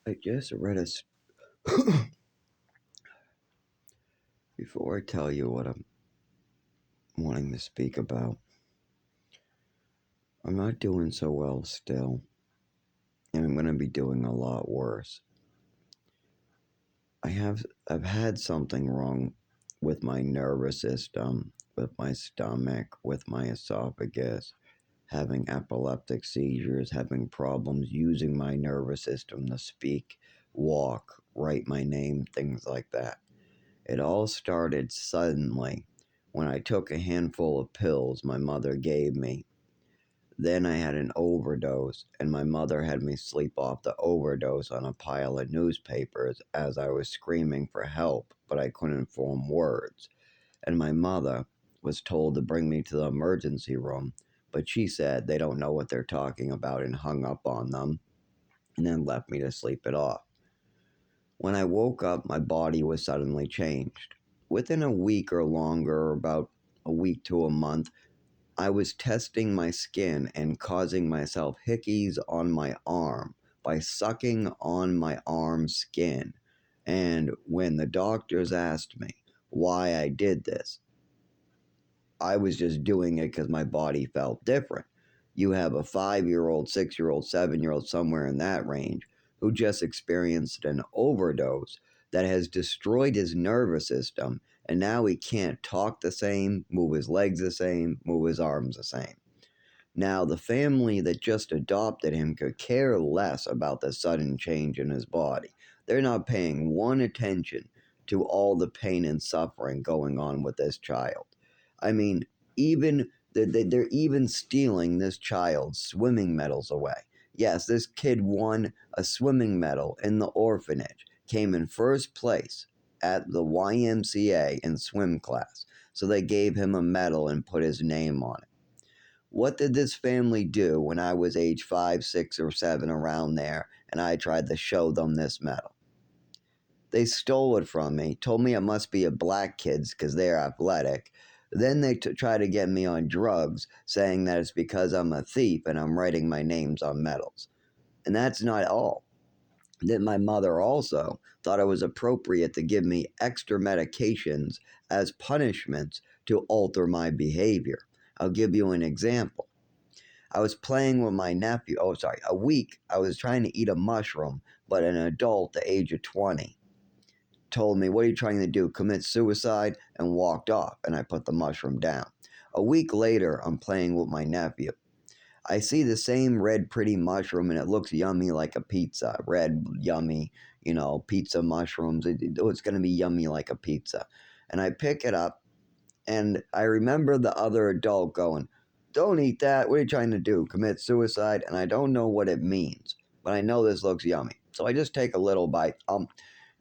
I just read a. Before I tell you what I'm wanting to speak about, I'm not doing so well still, and I'm going to be doing a lot worse. I've had something wrong with my nervous system, with my stomach, with my esophagus, having epileptic seizures, having problems using my nervous system to speak, walk, write my name, things like that. It all started suddenly when I took a handful of pills my mother gave me. Then I had an overdose, and my mother had me sleep off the overdose on a pile of newspapers as I was screaming for help, but I couldn't form words. And my mother was told to bring me to the emergency room, but she said they don't know what they're talking about and hung up on them, and then left me to sleep it off. When I woke up, my body was suddenly changed. Within a week or longer, about a week to a month, I was testing my skin and causing myself hickeys on my arm by sucking on my arm skin. And when the doctors asked me why I did this, I was just doing it because my body felt different. You have a 5-year old, 6-year old, 7-year old, somewhere in that range, who just experienced an overdose that has destroyed his nervous system, and now he can't talk the same, move his legs the same, move his arms the same. Now, the family that just adopted him could care less about the sudden change in his body. They're not paying one attention to all the pain and suffering going on with this child. I mean, even they're even stealing this child's swimming medals away. Yes, this kid won a swimming medal in the orphanage, came in first place at the YMCA in swim class. So they gave him a medal and put his name on it. What did this family do when I was age 5, 6, or 7, around there, and I tried to show them this medal? They stole it from me, told me it must be a black kid's because they're athletic. Then they try to get me on drugs, saying that it's because I'm a thief and I'm writing my names on medals. And that's not all. That my mother also thought it was appropriate to give me extra medications as punishments to alter my behavior. I'll give you an example. I was playing with my nephew. A week. I was trying to eat a mushroom, but an adult, the age of 20, told me, "What are you trying to do? Commit suicide?" and walked off, and I put the mushroom down. A week later, I'm playing with my nephew. I see the same red, pretty mushroom, and it looks yummy like a pizza. Red, yummy, pizza mushrooms. It's going to be yummy like a pizza. And I pick it up, and I remember the other adult going, "Don't eat that. What are you trying to do? Commit suicide?" And I don't know what it means, but I know this looks yummy. So I just take a little bite.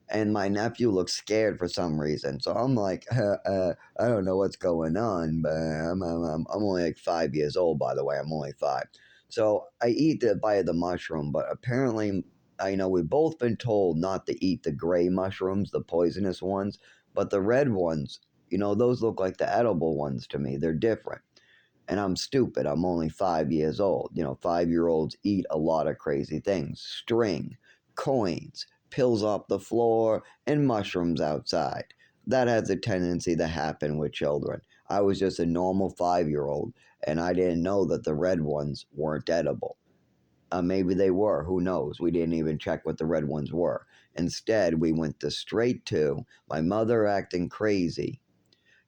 And my nephew looks scared for some reason. So I'm like, I don't know what's going on, but I'm only like 5 years old, by the way. I'm only 5. So I eat the bite of the mushroom, but apparently, I know we've both been told not to eat the gray mushrooms, the poisonous ones, but the red ones, those look like the edible ones to me. They're different. And I'm stupid. I'm only 5 years old. 5-year-olds eat a lot of crazy things: string, coins, pills off the floor, and mushrooms outside. That has a tendency to happen with children. I was just a normal 5-year-old, and I didn't know that the red ones weren't edible. Maybe they were. Who knows? We didn't even check what the red ones were. Instead, we went straight to my mother acting crazy.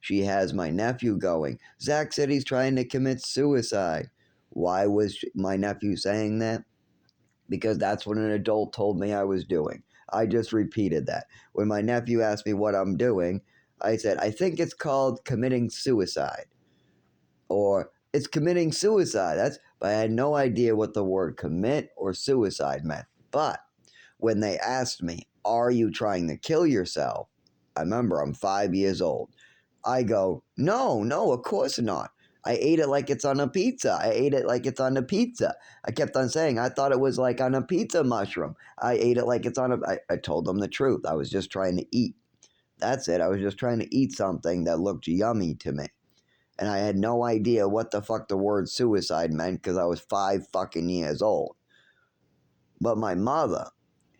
She has my nephew going, "Zach said he's trying to commit suicide." Why was my nephew saying that? Because that's what an adult told me I was doing. I just repeated that. When my nephew asked me what I'm doing, I said, "I think it's called committing suicide." Or, "It's committing suicide." But I had no idea what the word commit or suicide meant. But when they asked me, "Are you trying to kill yourself?" I remember I'm 5 years old. I go, "No, no, of course not. I ate it like it's on a pizza. I ate it like it's on a pizza." I kept on saying, "I thought it was like on a pizza mushroom. I ate it like it's on a..." I told them the truth. I was just trying to eat. That's it. I was just trying to eat something that looked yummy to me. And I had no idea what the fuck the word suicide meant because I was 5 fucking years old. But my mother,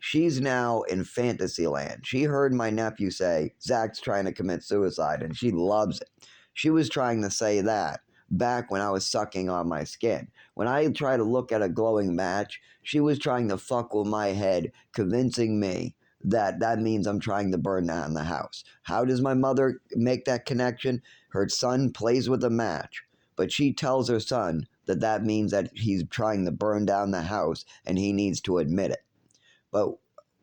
She's now in fantasy land. She heard my nephew say, Zach's trying to commit suicide, and she loves it. She was trying to say that back when I was sucking on my skin. When I tried to look at a glowing match, she was trying to fuck with my head, convincing me that that means I'm trying to burn down the house. How does my mother make that connection? Her son plays with a match, but she tells her son that that means that he's trying to burn down the house and he needs to admit it. But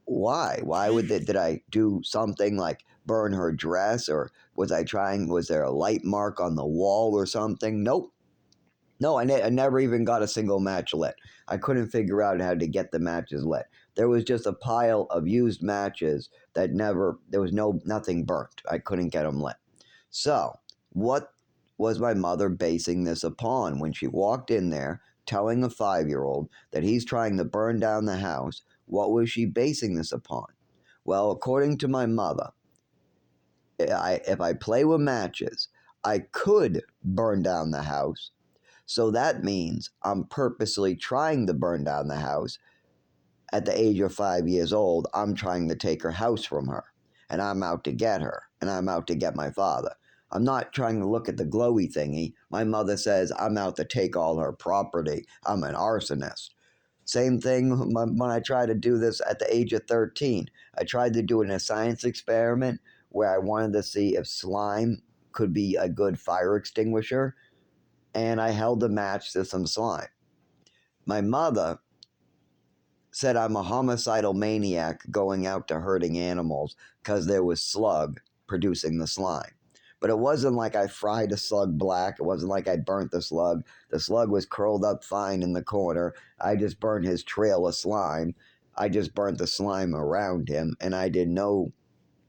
why? Why would they, did I do something like burn her dress, or was there a light mark on the wall or something? Nope. No, I never even got a single match lit. I couldn't figure out how to get the matches lit. There was just a pile of used matches that there was nothing burnt. I couldn't get them lit. So, what was my mother basing this upon when she walked in there telling a 5-year-old that he's trying to burn down the house? What was she basing this upon? Well, according to my mother, if I play with matches, I could burn down the house. So that means I'm purposely trying to burn down the house. At the age of 5 years old, I'm trying to take her house from her. And I'm out to get her. And I'm out to get my father. I'm not trying to look at the glowy thingy. My mother says I'm out to take all her property. I'm an arsonist. Same thing when I tried to do this at the age of 13. I tried to do it in a science experiment where I wanted to see if slime could be a good fire extinguisher, and I held a match to some slime. My mother said I'm a homicidal maniac going out to hurting animals because there was slug producing the slime. But it wasn't like I fried a slug black. It wasn't like I burnt the slug. The slug was curled up fine in the corner. I just burned his trail of slime. I just burnt the slime around him, and I did no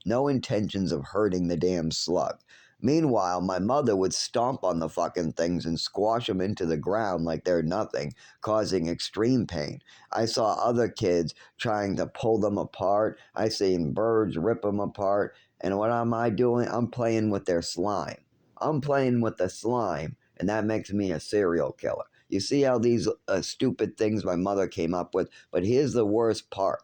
intentions of hurting the damn slug. Meanwhile, my mother would stomp on the fucking things and squash them into the ground like they're nothing, causing extreme pain. I saw other kids trying to pull them apart. I seen birds rip them apart. And what am I doing? I'm playing with their slime. I'm playing with the slime, and that makes me a serial killer. You see how these stupid things my mother came up with? But here's the worst part.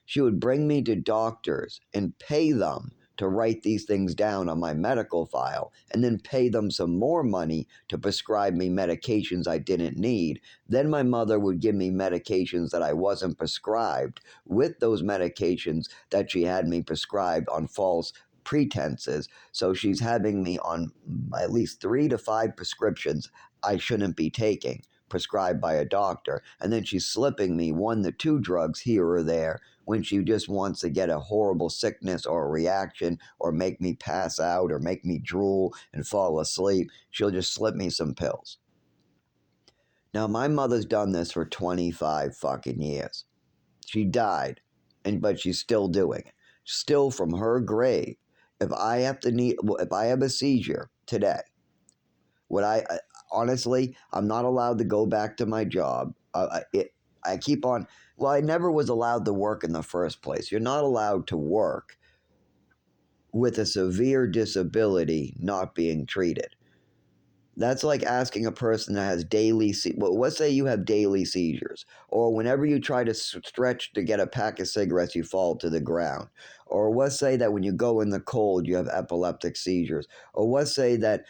She would bring me to doctors and pay them to write these things down on my medical file, and then pay them some more money to prescribe me medications I didn't need. Then my mother would give me medications that I wasn't prescribed with those medications that she had me prescribed on false pretenses. So she's having me on at least 3 to 5 prescriptions I shouldn't be taking, prescribed by a doctor, and then she's slipping me 1 to 2 drugs here or there when she just wants to get a horrible sickness or a reaction or make me pass out or make me drool and fall asleep. She'll just slip me some pills. Now, my mother's done this for 25 fucking years. She died, but she's still doing it. Still from her grave. If I have a seizure today, honestly, I'm not allowed to go back to my job. I keep on. Well, I never was allowed to work in the first place. You're not allowed to work with a severe disability not being treated. That's like asking a person that has well, let's say you have daily seizures, or whenever you try to stretch to get a pack of cigarettes, you fall to the ground. Or let's say that when you go in the cold, you have epileptic seizures. Or let's say that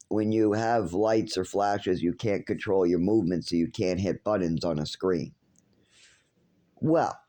when you have lights or flashes, you can't control your movements, so you can't hit buttons on a screen. Well,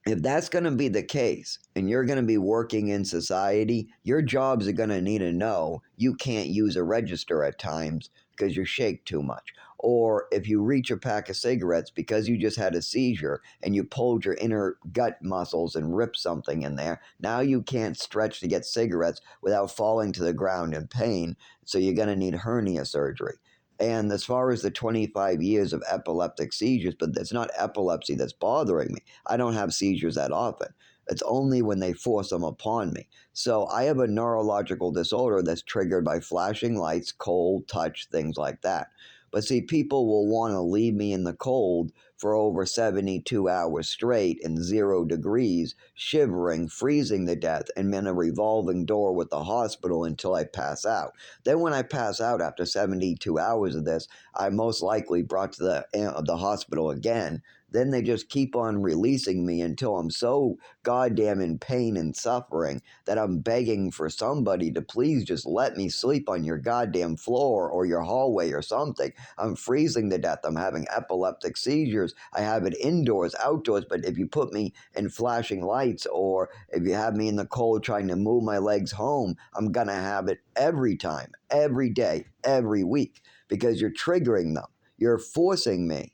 if that's going to be the case and you're going to be working in society, your jobs are going to need to know you can't use a register at times because you shake too much. Or if you reach a pack of cigarettes because you just had a seizure and you pulled your inner gut muscles and ripped something in there, now you can't stretch to get cigarettes without falling to the ground in pain, so you're going to need hernia surgery. And as far as the 25 years of epileptic seizures, but it's not epilepsy that's bothering me. I don't have seizures that often. It's only when they force them upon me. So I have a neurological disorder that's triggered by flashing lights, cold, touch, things like that. But see, people will want to leave me in the cold for over 72 hours straight in 0 degrees, shivering, freezing to death, and in a revolving door with the hospital until I pass out. Then when I pass out after 72 hours of this, I'm most likely brought to the hospital again then they just keep on releasing me until I'm so goddamn in pain and suffering that I'm begging for somebody to please just let me sleep on your goddamn floor or your hallway or something. I'm freezing to death. I'm having epileptic seizures. I have it indoors, outdoors, but if you put me in flashing lights or if you have me in the cold trying to move my legs home, I'm going to have it every time, every day, every week, because you're triggering them. You're forcing me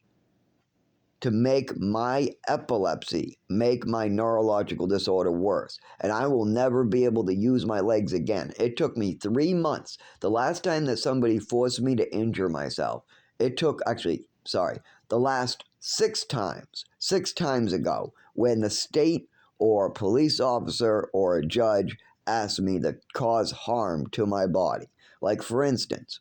to make my epilepsy, make my neurological disorder worse. And I will never be able to use my legs again. It took me 3 months. The last time that somebody forced me to injure myself, it took, the last 6 times ago, when the state or a police officer or a judge asked me to cause harm to my body. Like, for instance,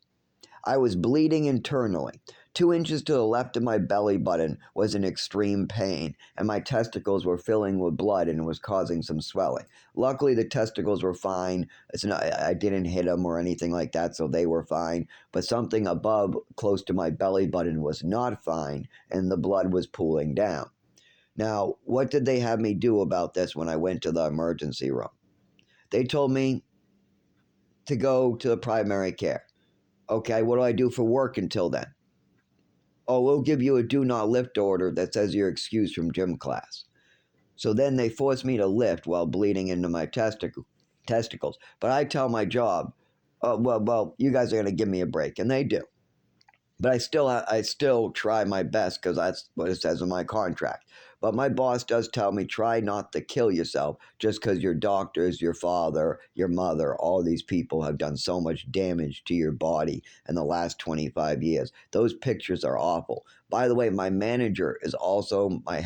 I was bleeding internally. 2 inches to the left of my belly button was in extreme pain, and my testicles were filling with blood and was causing some swelling. Luckily, the testicles were fine. I didn't hit them or anything like that, so they were fine. But something above, close to my belly button, was not fine, and the blood was pooling down. Now, what did they have me do about this when I went to the emergency room? They told me to go to the primary care. Okay, what do I do for work until then? Oh, we'll give you a do not lift order that says you're excused from gym class. So then they force me to lift while bleeding into my testicles. But I tell my job, well, you guys are going to give me a break, and they do. But I still try my best because that's what it says in my contract. But my boss does tell me try not to kill yourself just because your doctors, your father, your mother, all these people have done so much damage to your body in the last 25 years. Those pictures are awful. By the way, my manager is also my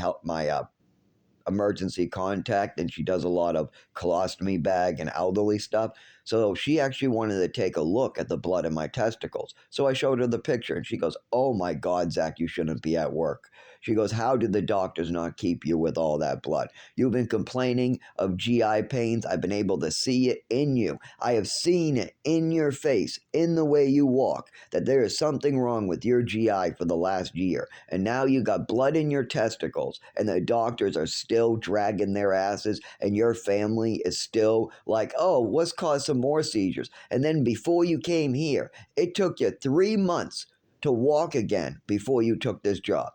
emergency contact, and she does a lot of colostomy bag and elderly stuff. So she actually wanted to take a look at the blood in my testicles. So I showed her the picture, and she goes, "Oh my God, Zach, you shouldn't be at work." She goes, "How did the doctors not keep you with all that blood? You've been complaining of GI pains. I've been able to see it in you. I have seen it in your face, in the way you walk, that there is something wrong with your GI for the last year. And now you got blood in your testicles, and the doctors are still dragging their asses, and your family is still like, oh, let's cause some more seizures. And then before you came here, it took you 3 months to walk again before you took this job.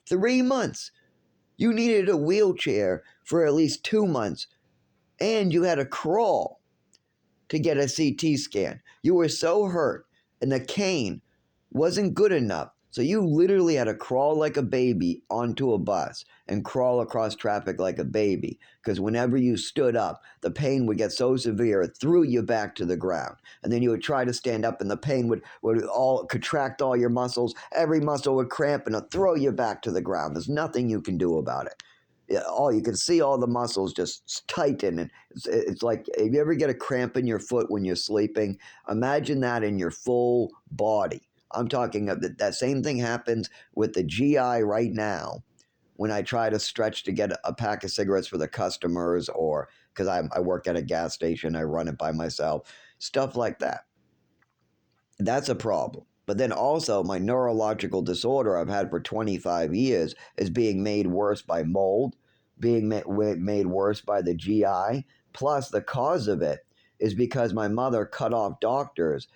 3 months. You needed a wheelchair for at least 2 months, and you had to crawl to get a CT scan. You were so hurt, and the cane wasn't good enough. So you literally had to crawl like a baby onto a bus and crawl across traffic like a baby. Because whenever you stood up, the pain would get so severe it threw you back to the ground. And then you would try to stand up, and the pain would all contract all your muscles. Every muscle would cramp and it'd throw you back to the ground. There's nothing you can do about it. Yeah, you can see all the muscles just tighten, and it's like if you ever get a cramp in your foot when you're sleeping, imagine that in your full body. I'm talking of that same thing happens with the GI right now when I try to stretch to get a pack of cigarettes for the customers, or because I work at a gas station, I run it by myself, stuff like that. That's a problem. But then also, my neurological disorder I've had for 25 years is being made worse by mold, being made worse by the GI. Plus, the cause of it is because my mother cut off doctors,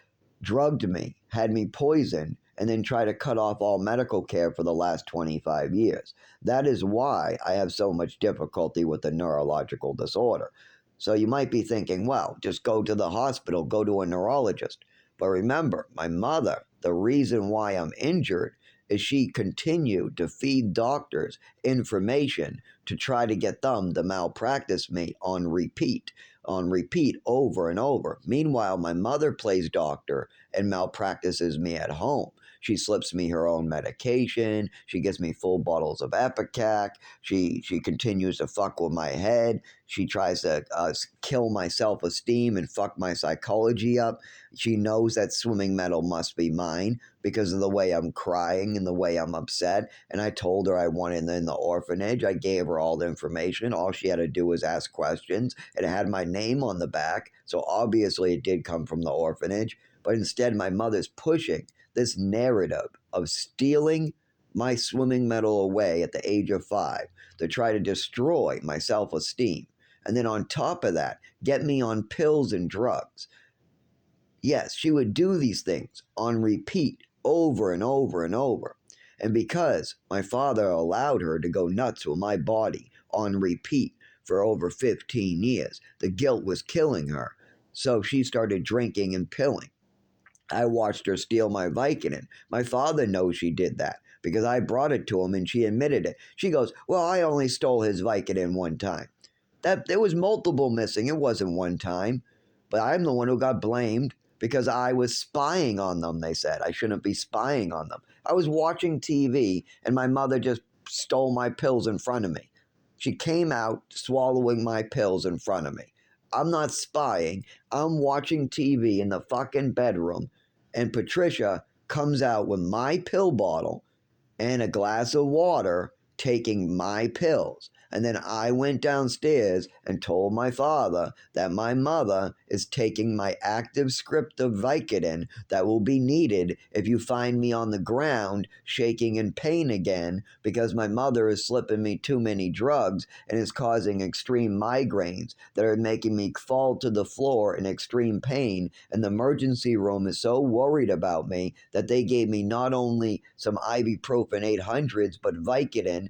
drugged me, had me poisoned, and then tried to cut off all medical care for the last 25 years. That is why I have so much difficulty with the neurological disorder. So you might be thinking, well, just go to the hospital, go to a neurologist. But remember, my mother, the reason why I'm injured is she continued to feed doctors information to try to get them to malpractice me on repeat over and over. Meanwhile, my mother plays doctor and malpractices me at home. She slips me her own medication. She gives me full bottles of Epicac. She continues to fuck with my head. She tries to kill my self-esteem and fuck my psychology up. She knows that swimming medal must be mine because of the way I'm crying and the way I'm upset. And I told her I wanted in the orphanage. I gave her all the information. All she had to do was ask questions. It had my name on the back. So obviously it did come from the orphanage. But instead, my mother's pushing this narrative of stealing my swimming medal away at the age of 5 to try to destroy my self-esteem. And then on top of that, get me on pills and drugs. Yes, she would do these things on repeat over and over and over. And because my father allowed her to go nuts with my body on repeat for over 15 years, the guilt was killing her. So she started drinking and pilling. I watched her steal my Vicodin. My father knows she did that because I brought it to him and she admitted it. She goes, "Well, I only stole his Vicodin one time." That there was multiple missing. It wasn't one time. But I'm the one who got blamed because I was spying on them, they said. I shouldn't be spying on them. I was watching TV and my mother just stole my pills in front of me. She came out swallowing my pills in front of me. I'm not spying. I'm watching TV in the fucking bedroom, and Patricia comes out with my pill bottle and a glass of water taking my pills. And then I went downstairs and told my father that my mother is taking my active script of Vicodin that will be needed if you find me on the ground shaking in pain again because my mother is slipping me too many drugs and is causing extreme migraines that are making me fall to the floor in extreme pain. And the emergency room is so worried about me that they gave me not only some ibuprofen 800s, but Vicodin,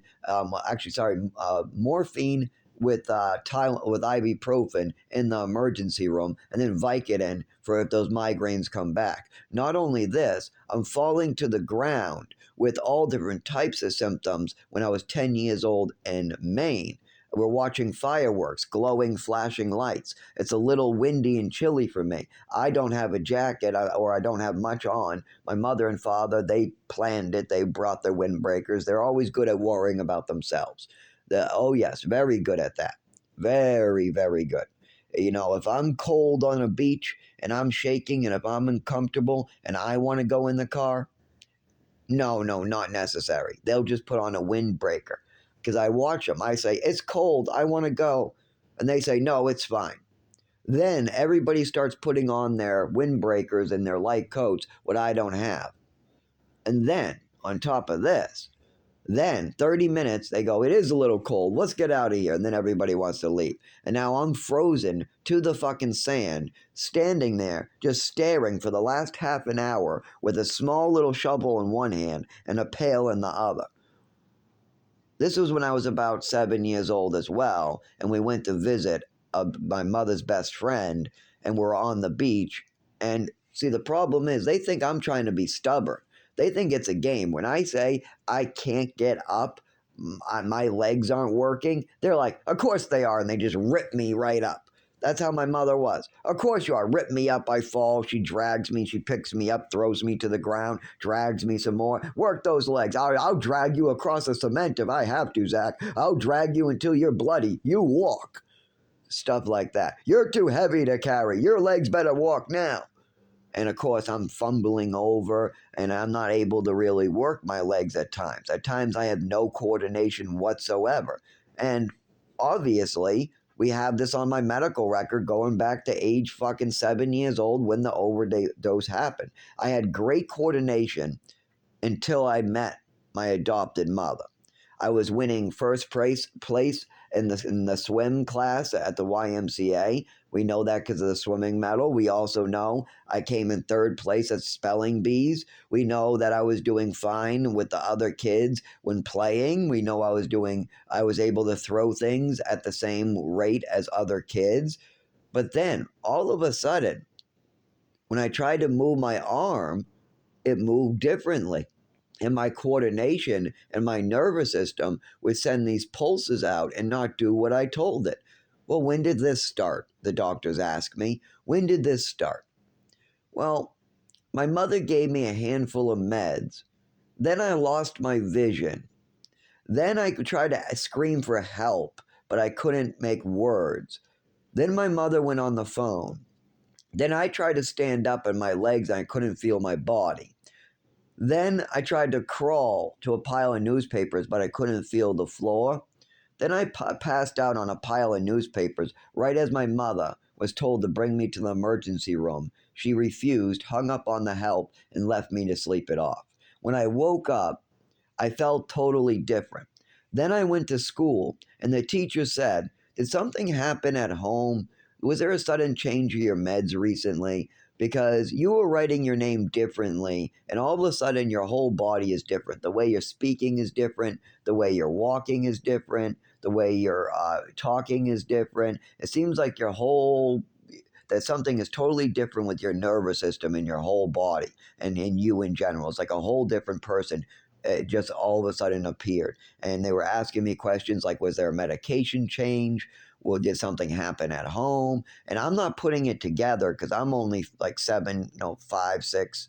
morphine with with ibuprofen in the emergency room, and then Vicodin for if those migraines come back. Not only this, I'm falling to the ground with all different types of symptoms when I was 10 years old in Maine. We're watching fireworks, glowing, flashing lights. It's a little windy and chilly for me. I don't have a jacket or I don't have much on. My mother and father, they planned it. They brought their windbreakers. They're always good at worrying about themselves. Oh, yes, very good at that. Very, very good. You know, if I'm cold on a beach and I'm shaking and if I'm uncomfortable and I want to go in the car, no, not necessary. They'll just put on a windbreaker. Because I watch them. I say, "It's cold. I want to go." And they say, "No, it's fine." Then everybody starts putting on their windbreakers and their light coats, what I don't have. And then, on top of this, then 30 minutes, they go, "It is a little cold. Let's get out of here." And then everybody wants to leave. And now I'm frozen to the fucking sand, standing there, just staring for the last half an hour with a small little shovel in one hand and a pail in the other. This was when I was about 7 years old as well, and we went to visit my mother's best friend, and we're on the beach. And see, the problem is they think I'm trying to be stubborn. They think it's a game. When I say I can't get up, my legs aren't working, they're like, "Of course they are," and they just rip me right up. That's how my mother was. "Of course you are." Rip me up, I fall. She drags me, she picks me up, throws me to the ground, drags me some more. "Work those legs. I'll drag you across the cement if I have to, Zach. I'll drag you until you're bloody. You walk." Stuff like that. "You're too heavy to carry. Your legs better walk now." And of course, I'm fumbling over and I'm not able to really work my legs at times. At times, I have no coordination whatsoever. And obviously, we have this on my medical record going back to age fucking 7 years old when the overdose happened. I had great coordination until I met my adopted mother. I was winning first place in the swim class at the YMCA. We know that because of the swimming medal. We also know I came in third place at spelling bees. We know that I was doing fine with the other kids when playing. We know I was able to throw things at the same rate as other kids. But then all of a sudden, when I tried to move my arm, it moved differently. And my coordination and my nervous system would send these pulses out and not do what I told it. "Well, when did this start?" the doctors ask me. "When did this start?" Well, my mother gave me a handful of meds. Then I lost my vision. Then I could try to scream for help, but I couldn't make words. Then my mother went on the phone. Then I tried to stand up and my legs, and I couldn't feel my body. Then I tried to crawl to a pile of newspapers, but I couldn't feel the floor. Then I passed out on a pile of newspapers right as my mother was told to bring me to the emergency room. She refused, hung up on the help, and left me to sleep it off. When I woke up, I felt totally different. Then I went to school, and the teacher said, "Did something happen at home? Was there a sudden change of your meds recently? Because you were writing your name differently, and all of a sudden your whole body is different. The way you're speaking is different, the way you're walking is different, the way you're talking is different. It seems like that something is totally different with your nervous system and your whole body and in you in general. It's like a whole different person. It just all of a sudden appeared. And they were asking me questions like, was there a medication change? Well, did something happen at home? And I'm not putting it together because I'm only like 7, 5, 6,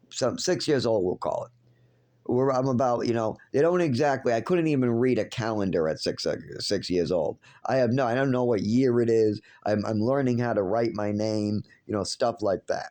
6 years old, we'll call it. Where I'm about, they don't exactly. I couldn't even read a calendar at 6 years old. I don't know what year it is. I'm learning how to write my name, stuff like that.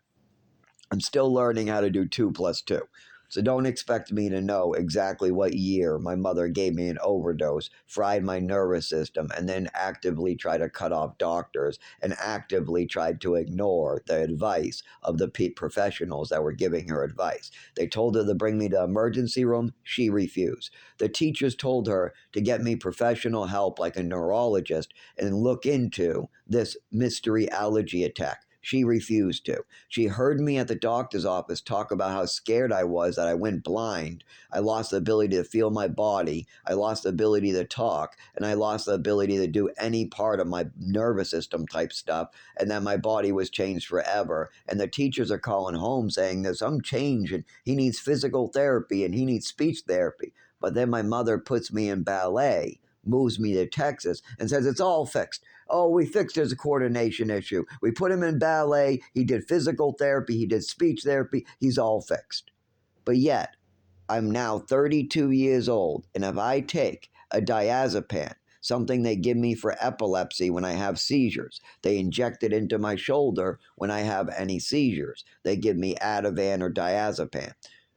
I'm still learning how to do 2 plus 2. So don't expect me to know exactly what year my mother gave me an overdose, fried my nervous system, and then actively try to cut off doctors and actively tried to ignore the advice of the professionals that were giving her advice. They told her to bring me to emergency room. She refused. The teachers told her to get me professional help like a neurologist and look into this mystery allergy attack. She refused to. She heard me at the doctor's office talk about how scared I was that I went blind. I lost the ability to feel my body. I lost the ability to talk. And I lost the ability to do any part of my nervous system type stuff. And that my body was changed forever. And the teachers are calling home saying there's some change and he needs physical therapy and he needs speech therapy. But then my mother puts me in ballet, moves me to Texas, and says it's all fixed. Oh, we fixed his coordination issue. We put him in ballet. He did physical therapy. He did speech therapy. He's all fixed. But yet, I'm now 32 years old, and if I take a diazepam, something they give me for epilepsy when I have seizures, they inject it into my shoulder when I have any seizures. They give me Ativan or diazepam.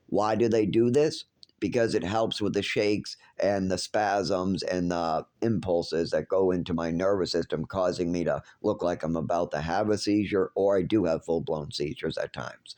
Why do they do this? Because it helps with the shakes and the spasms and the impulses that go into my nervous system, causing me to look like I'm about to have a seizure, or I do have full-blown seizures at times.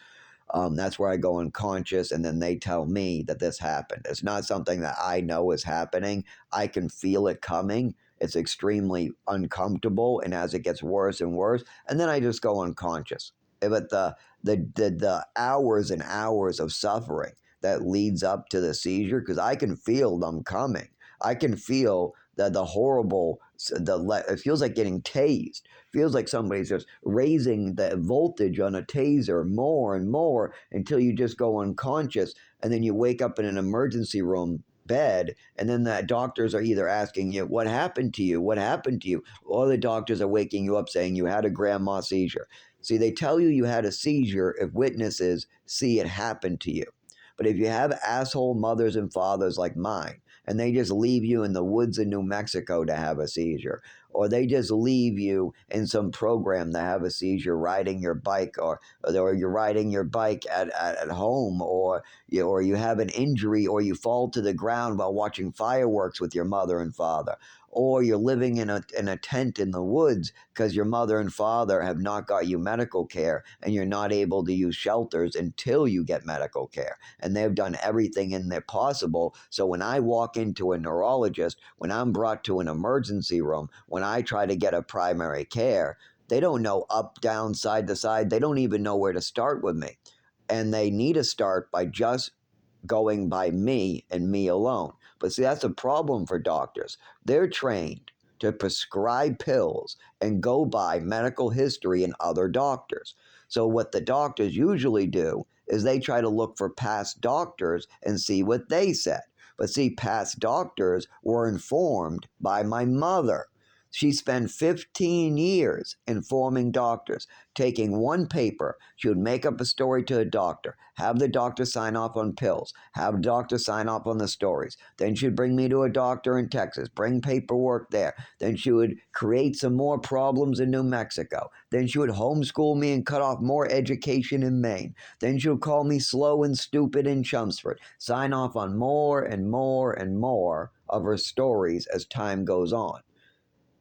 That's where I go unconscious, and then they tell me that this happened. It's not something that I know is happening. I can feel it coming. It's extremely uncomfortable, and as it gets worse and worse, and then I just go unconscious. But the hours and hours of suffering that leads up to the seizure, because I can feel them coming. I can feel the horrible. It feels like getting tased. Feels like somebody's just raising the voltage on a taser more and more until you just go unconscious, and then you wake up in an emergency room bed, and then the doctors are either asking you, what happened to you? What happened to you? Or the doctors are waking you up saying you had a grandma seizure. See, they tell you had a seizure if witnesses see it happen to you. But if you have asshole mothers and fathers like mine, and they just leave you in the woods in New Mexico to have a seizure, or they just leave you in some program to have a seizure riding your bike, or you're riding your bike at home, or you have an injury, or you fall to the ground while watching fireworks with your mother and father, or you're living in a tent in the woods because your mother and father have not got you medical care and you're not able to use shelters until you get medical care. And they've done everything in there possible. So when I walk into a neurologist, when I'm brought to an emergency room, when I try to get a primary care, they don't know up, down, side to side. They don't even know where to start with me. And they need to start by just going by me and me alone. But see, that's a problem for doctors. They're trained to prescribe pills and go by medical history and other doctors. So what the doctors usually do is they try to look for past doctors and see what they said. But see, past doctors were informed by my mother. She spent 15 years informing doctors, taking one paper. She would make up a story to a doctor, have the doctor sign off on pills, have a doctor sign off on the stories. Then she'd bring me to a doctor in Texas, bring paperwork there. Then she would create some more problems in New Mexico. Then she would homeschool me and cut off more education in Maine. Then she would call me slow and stupid in Chelmsford, sign off on more and more and more of her stories as time goes on.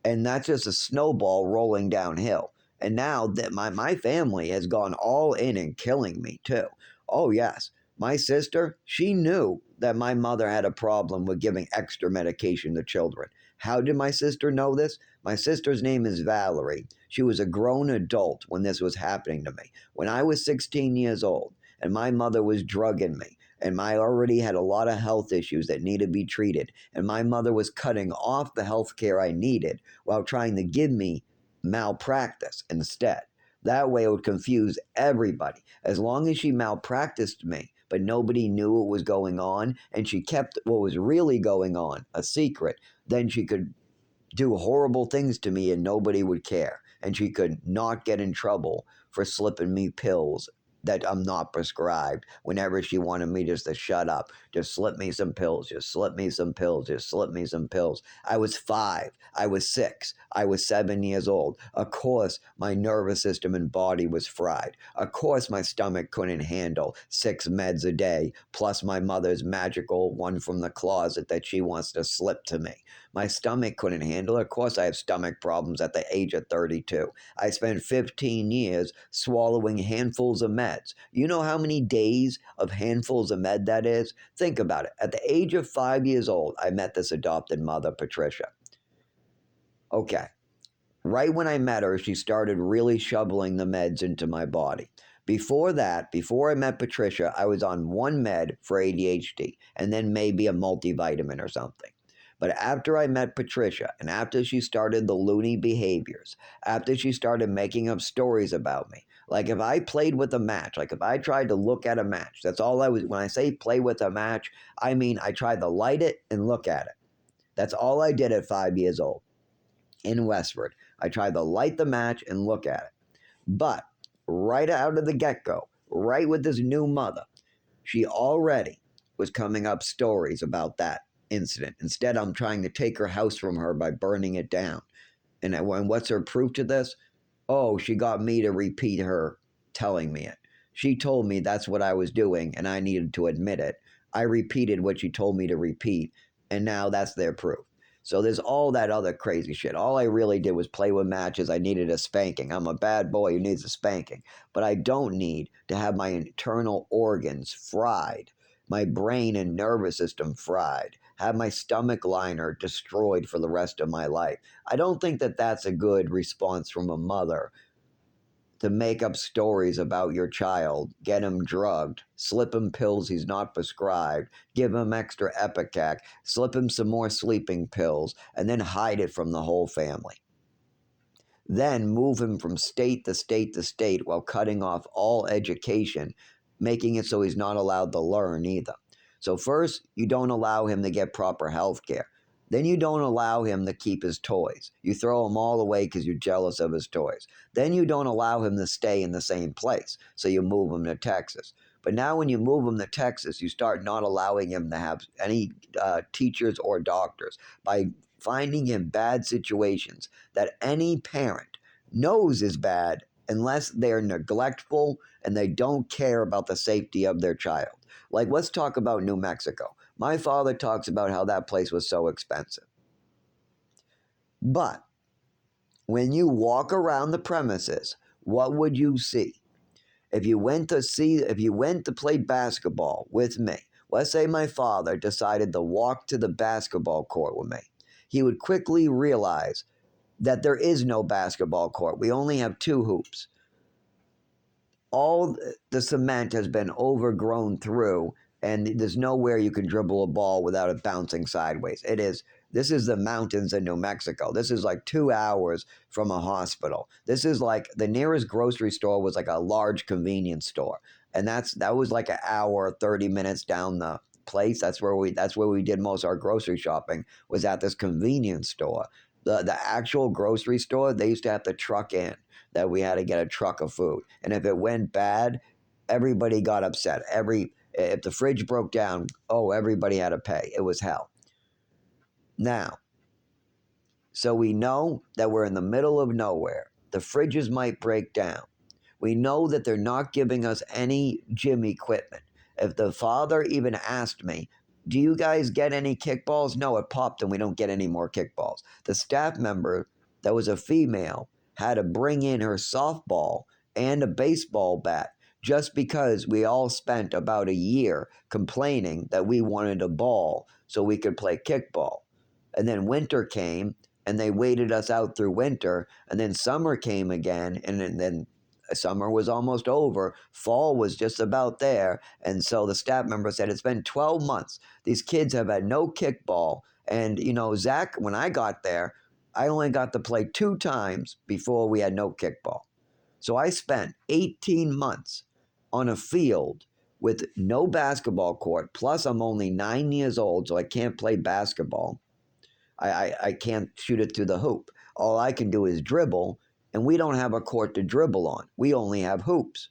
And that's just a snowball rolling downhill. And now that my family has gone all in and killing me too. Oh yes, my sister, she knew that my mother had a problem with giving extra medication to children. How did my sister know this? My sister's name is Valerie. She was a grown adult when this was happening to me. When I was 16 years old and my mother was drugging me, and I already had a lot of health issues that needed to be treated, and my mother was cutting off the health care I needed while trying to give me malpractice instead. That way it would confuse everybody. As long as she malpracticed me, but nobody knew what was going on, and she kept what was really going on a secret, then she could do horrible things to me and nobody would care. And she could not get in trouble for slipping me pills that I'm not prescribed whenever she wanted me just to shut up. Just slip me some pills, just slip me some pills, just slip me some pills. I was 5, I was 6, I was 7 years old. Of course, my nervous system and body was fried. Of course, my stomach couldn't handle 6 meds a day, plus my mother's magical one from the closet that she wants to slip to me. My stomach couldn't handle it. Of course, I have stomach problems at the age of 32. I spent 15 years swallowing handfuls of meds. You know how many days of handfuls of med that is? Think about it. At the age of 5 years old, I met this adopted mother, Patricia. Okay. Right when I met her, she started really shoveling the meds into my body. Before that, before I met Patricia, I was on one med for ADHD and then maybe a multivitamin or something. But after I met Patricia and after she started the loony behaviors, after she started making up stories about me, like if I played with a match, like if I tried to look at a match, that's all I was, when I say play with a match, I mean I tried to light it and look at it. That's all I did at 5 years old in Westford. I tried to light the match and look at it. But right out of the get-go, right with this new mother, she already was coming up stories about that incident. Instead, I'm trying to take her house from her by burning it down. And what's her proof to this? Oh, she got me to repeat her telling me it. She told me that's what I was doing, and I needed to admit it. I repeated what she told me to repeat, and now that's their proof. So there's all that other crazy shit. All I really did was play with matches. I needed a spanking. I'm a bad boy who needs a spanking. But I don't need to have my internal organs fried, my brain and nervous system fried, have my stomach liner destroyed for the rest of my life. I don't think that that's a good response from a mother to make up stories about your child, get him drugged, slip him pills he's not prescribed, give him extra Epicac, slip him some more sleeping pills, and then hide it from the whole family. Then move him from state to state to state while cutting off all education, making it so he's not allowed to learn either. So first, you don't allow him to get proper health care. Then you don't allow him to keep his toys. You throw him all away because you're jealous of his toys. Then you don't allow him to stay in the same place, so you move him to Texas. But now when you move him to Texas, you start not allowing him to have any teachers or doctors by finding him bad situations that any parent knows is bad unless they're neglectful and they don't care about the safety of their child. Like, let's talk about New Mexico. My father talks about how that place was so expensive. But when you walk around the premises, what would you see? If you went to play basketball with me, let's say my father decided to walk to the basketball court with me, he would quickly realize that there is no basketball court. We only have 2 hoops. All the cement has been overgrown through, and there's nowhere you can dribble a ball without it bouncing sideways. This is the mountains in New Mexico. This is like 2 hours from a hospital. This is like the nearest grocery store was like a large convenience store. And that was like an hour, 30 minutes down the place. That's where we did most of our grocery shopping, was at this convenience store. The actual grocery store, they used to have to truck in, that we had to get a truck of food. And if it went bad, everybody got upset. If the fridge broke down, oh, everybody had to pay. It was hell. Now, so we know that we're in the middle of nowhere. The fridges might break down. We know that they're not giving us any gym equipment. If the father even asked me, do you guys get any kickballs? No, it popped and we don't get any more kickballs. The staff member that was a female had to bring in her softball and a baseball bat just because we all spent about a year complaining that we wanted a ball so we could play kickball. And then winter came and they waited us out through winter. And then summer came again. And then summer was almost over. Fall was just about there. And so the staff member said, it's been 12 months. These kids have had no kickball. And, Zach, when I got there, I only got to play 2 times before we had no kickball. So I spent 18 months on a field with no basketball court. Plus, I'm only 9 years old, so I can't play basketball. I can't shoot it through the hoop. All I can do is dribble, and we don't have a court to dribble on. We only have hoops.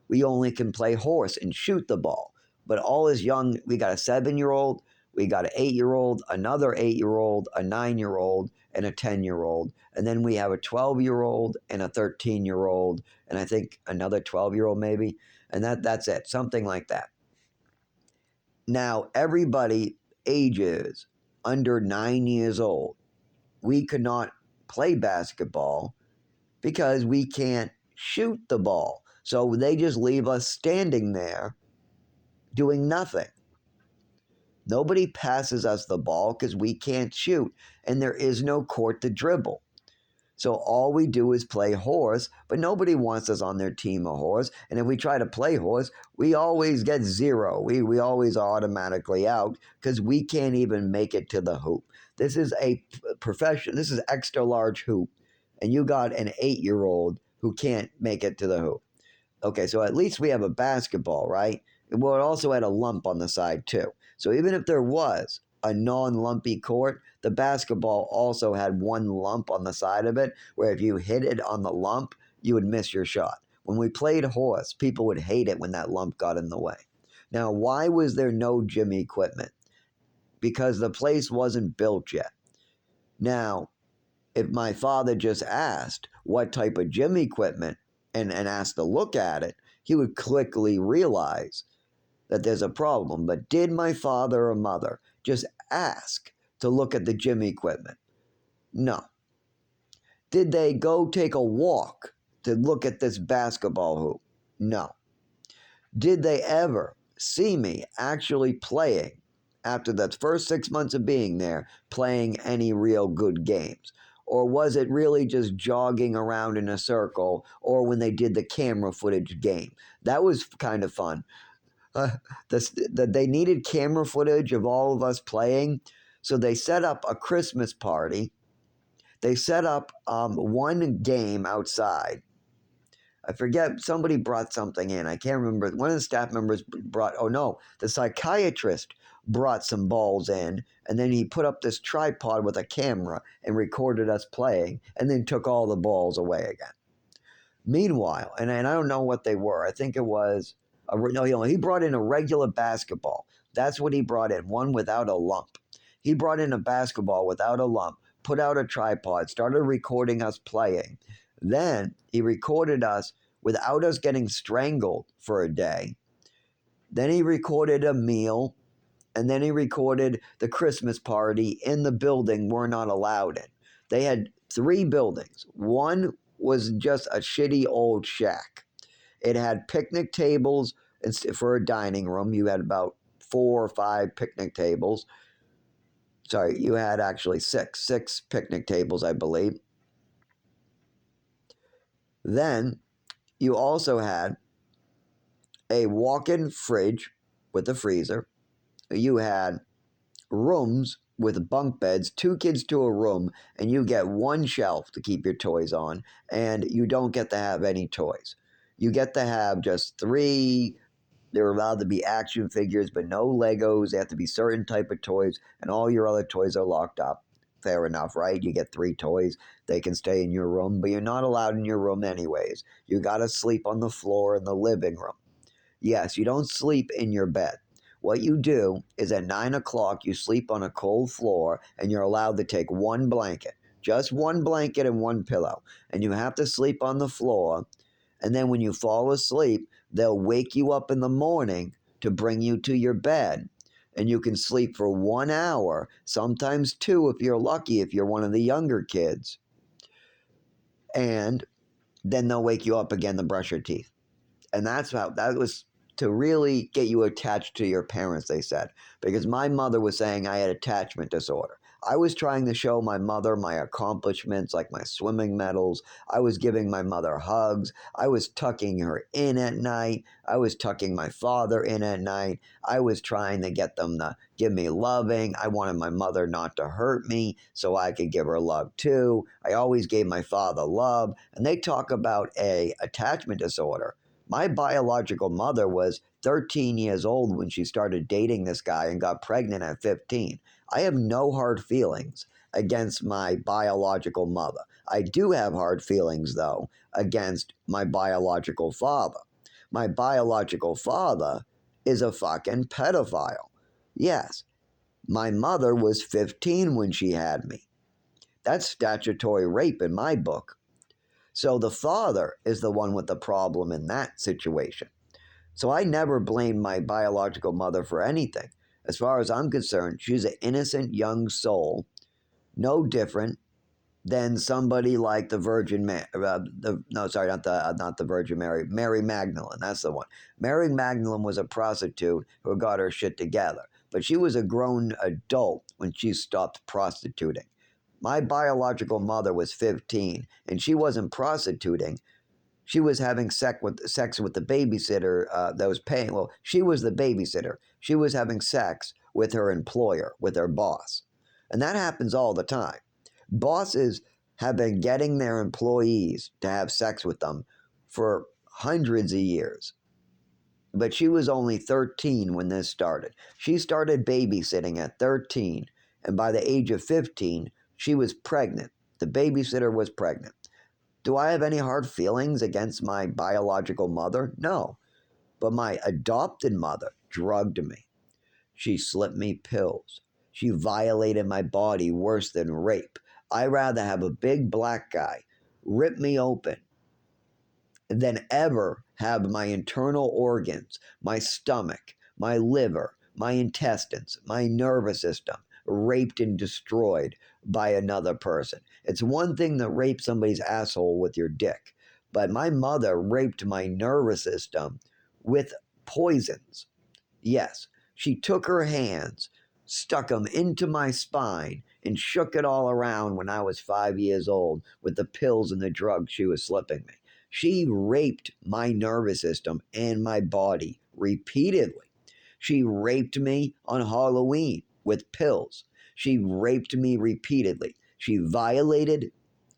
We only can play horse and shoot the ball. But all is young. We got a 7-year-old, we got an 8-year-old, another 8-year-old, a 9-year-old, and a 10-year-old. And then we have a 12-year-old and a 13-year-old, and I think another 12-year-old maybe. And that's it, something like that. Now, everybody ages under 9 years old. We could not play basketball because we can't shoot the ball. So they just leave us standing there doing nothing. Nobody passes us the ball because we can't shoot, and there is no court to dribble. So all we do is play horse, but nobody wants us on their team of horse. And if we try to play horse, we always get 0. We always are automatically out because we can't even make it to the hoop. This is a profession. This is extra large hoop, and you got an 8-year-old who can't make it to the hoop. Okay, so at least we have a basketball, right? Well, it also had a lump on the side too. So even if there was a non-lumpy court, the basketball also had one lump on the side of it, where if you hit it on the lump, you would miss your shot. When we played horse, people would hate it when that lump got in the way. Now, why was there no gym equipment? Because the place wasn't built yet. Now, if my father just asked what type of gym equipment and asked to look at it, he would quickly realize that there's a problem. But did my father or mother just ask to look at the gym equipment? No. Did they go take a walk to look at this basketball hoop? No. Did they ever see me actually playing after the first 6 months of being there, playing any real good games? Or was it really just jogging around in a circle, or when they did the camera footage game? That was kind of fun. They needed camera footage of all of us playing, so they set up a Christmas party. They set up one game outside. I forget, somebody brought something in. I can't remember. One of the staff members the psychiatrist brought some balls in, and then he put up this tripod with a camera and recorded us playing, and then took all the balls away again. Meanwhile, and I don't know what they were. I think it was, he brought in a regular basketball. That's what he brought in, one without a lump. He brought in a basketball without a lump, put out a tripod, started recording us playing. Then he recorded us without us getting strangled for a day. Then he recorded a meal, and then he recorded the Christmas party in the building we're not allowed in. They had 3 buildings. One was just a shitty old shack. It had picnic tables for a dining room. You had about 4 or 5 picnic tables. Sorry, you had actually 6 picnic tables, I believe. Then you also had a walk-in fridge with a freezer. You had rooms with bunk beds, 2 kids to a room, and you get 1 shelf to keep your toys on, and you don't get to have any toys. You get to have just 3, they're allowed to be action figures, but no Legos. They have to be certain type of toys, and all your other toys are locked up. Fair enough, right? You get 3 toys. They can stay in your room, but you're not allowed in your room anyways. You got to sleep on the floor in the living room. Yes, you don't sleep in your bed. What you do is at 9 o'clock, you sleep on a cold floor, and you're allowed to take 1 blanket. Just 1 blanket and 1 pillow. And you have to sleep on the floor. And then when you fall asleep, they'll wake you up in the morning to bring you to your bed. And you can sleep for 1 hour, sometimes 2 if you're lucky, if you're one of the younger kids. And then they'll wake you up again to brush your teeth. And that was to really get you attached to your parents, they said. Because my mother was saying I had attachment disorder. I was trying to show my mother my accomplishments, like my swimming medals. I was giving my mother hugs. I was tucking her in at night. I was tucking my father in at night. I was trying to get them to give me loving. I wanted my mother not to hurt me so I could give her love too. I always gave my father love. And they talk about a attachment disorder. My biological mother was 13 years old when she started dating this guy and got pregnant at 15. I have no hard feelings against my biological mother. I do have hard feelings, though, against my biological father. My biological father is a fucking pedophile. Yes, my mother was 15 when she had me. That's statutory rape in my book. So the father is the one with the problem in that situation. So I never blamed my biological mother for anything. As far as I'm concerned, she's an innocent young soul, no different than somebody like the Virgin Mary. No, sorry, not the Virgin Mary. Mary Magdalene. That's the one. Mary Magdalene was a prostitute who got her shit together, but she was a grown adult when she stopped prostituting. My biological mother was 15, and she wasn't prostituting. She was having sex with the babysitter that was paying. Well, she was the babysitter. She was having sex with her employer, with her boss. And that happens all the time. Bosses have been getting their employees to have sex with them for hundreds of years. But she was only 13 when this started. She started babysitting at 13, and by the age of 15, she was pregnant. The babysitter was pregnant. Do I have any hard feelings against my biological mother? No. But my adopted mother drugged me. She slipped me pills. She violated my body worse than rape. I'd rather have a big black guy rip me open than ever have my internal organs, my stomach, my liver, my intestines, my nervous system raped and destroyed by another person. It's one thing to rape somebody's asshole with your dick, but my mother raped my nervous system with poisons. Yes, she took her hands, stuck them into my spine, and shook it all around when I was 5 years old with the pills and the drugs she was slipping me. She raped my nervous system and my body repeatedly. She raped me on Halloween with pills. She raped me repeatedly. She violated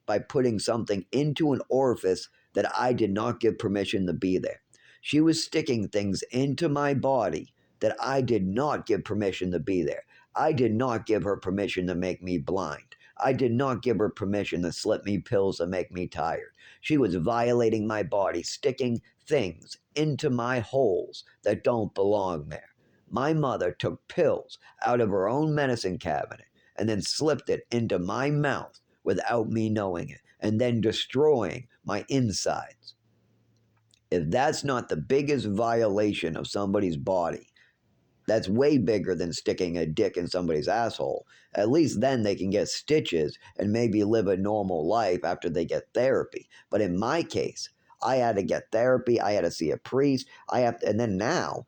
by putting something into an orifice that I did not give permission to be there. She was sticking things into my body that I did not give permission to be there. I did not give her permission to make me blind. I did not give her permission to slip me pills to make me tired. She was violating my body, sticking things into my holes that don't belong there. My mother took pills out of her own medicine cabinet and then slipped it into my mouth without me knowing it, and then destroying my insides. If that's not the biggest violation of somebody's body, that's way bigger than sticking a dick in somebody's asshole. At least then they can get stitches and maybe live a normal life after they get therapy. But in my case, I had to get therapy. I had to see a priest. And then now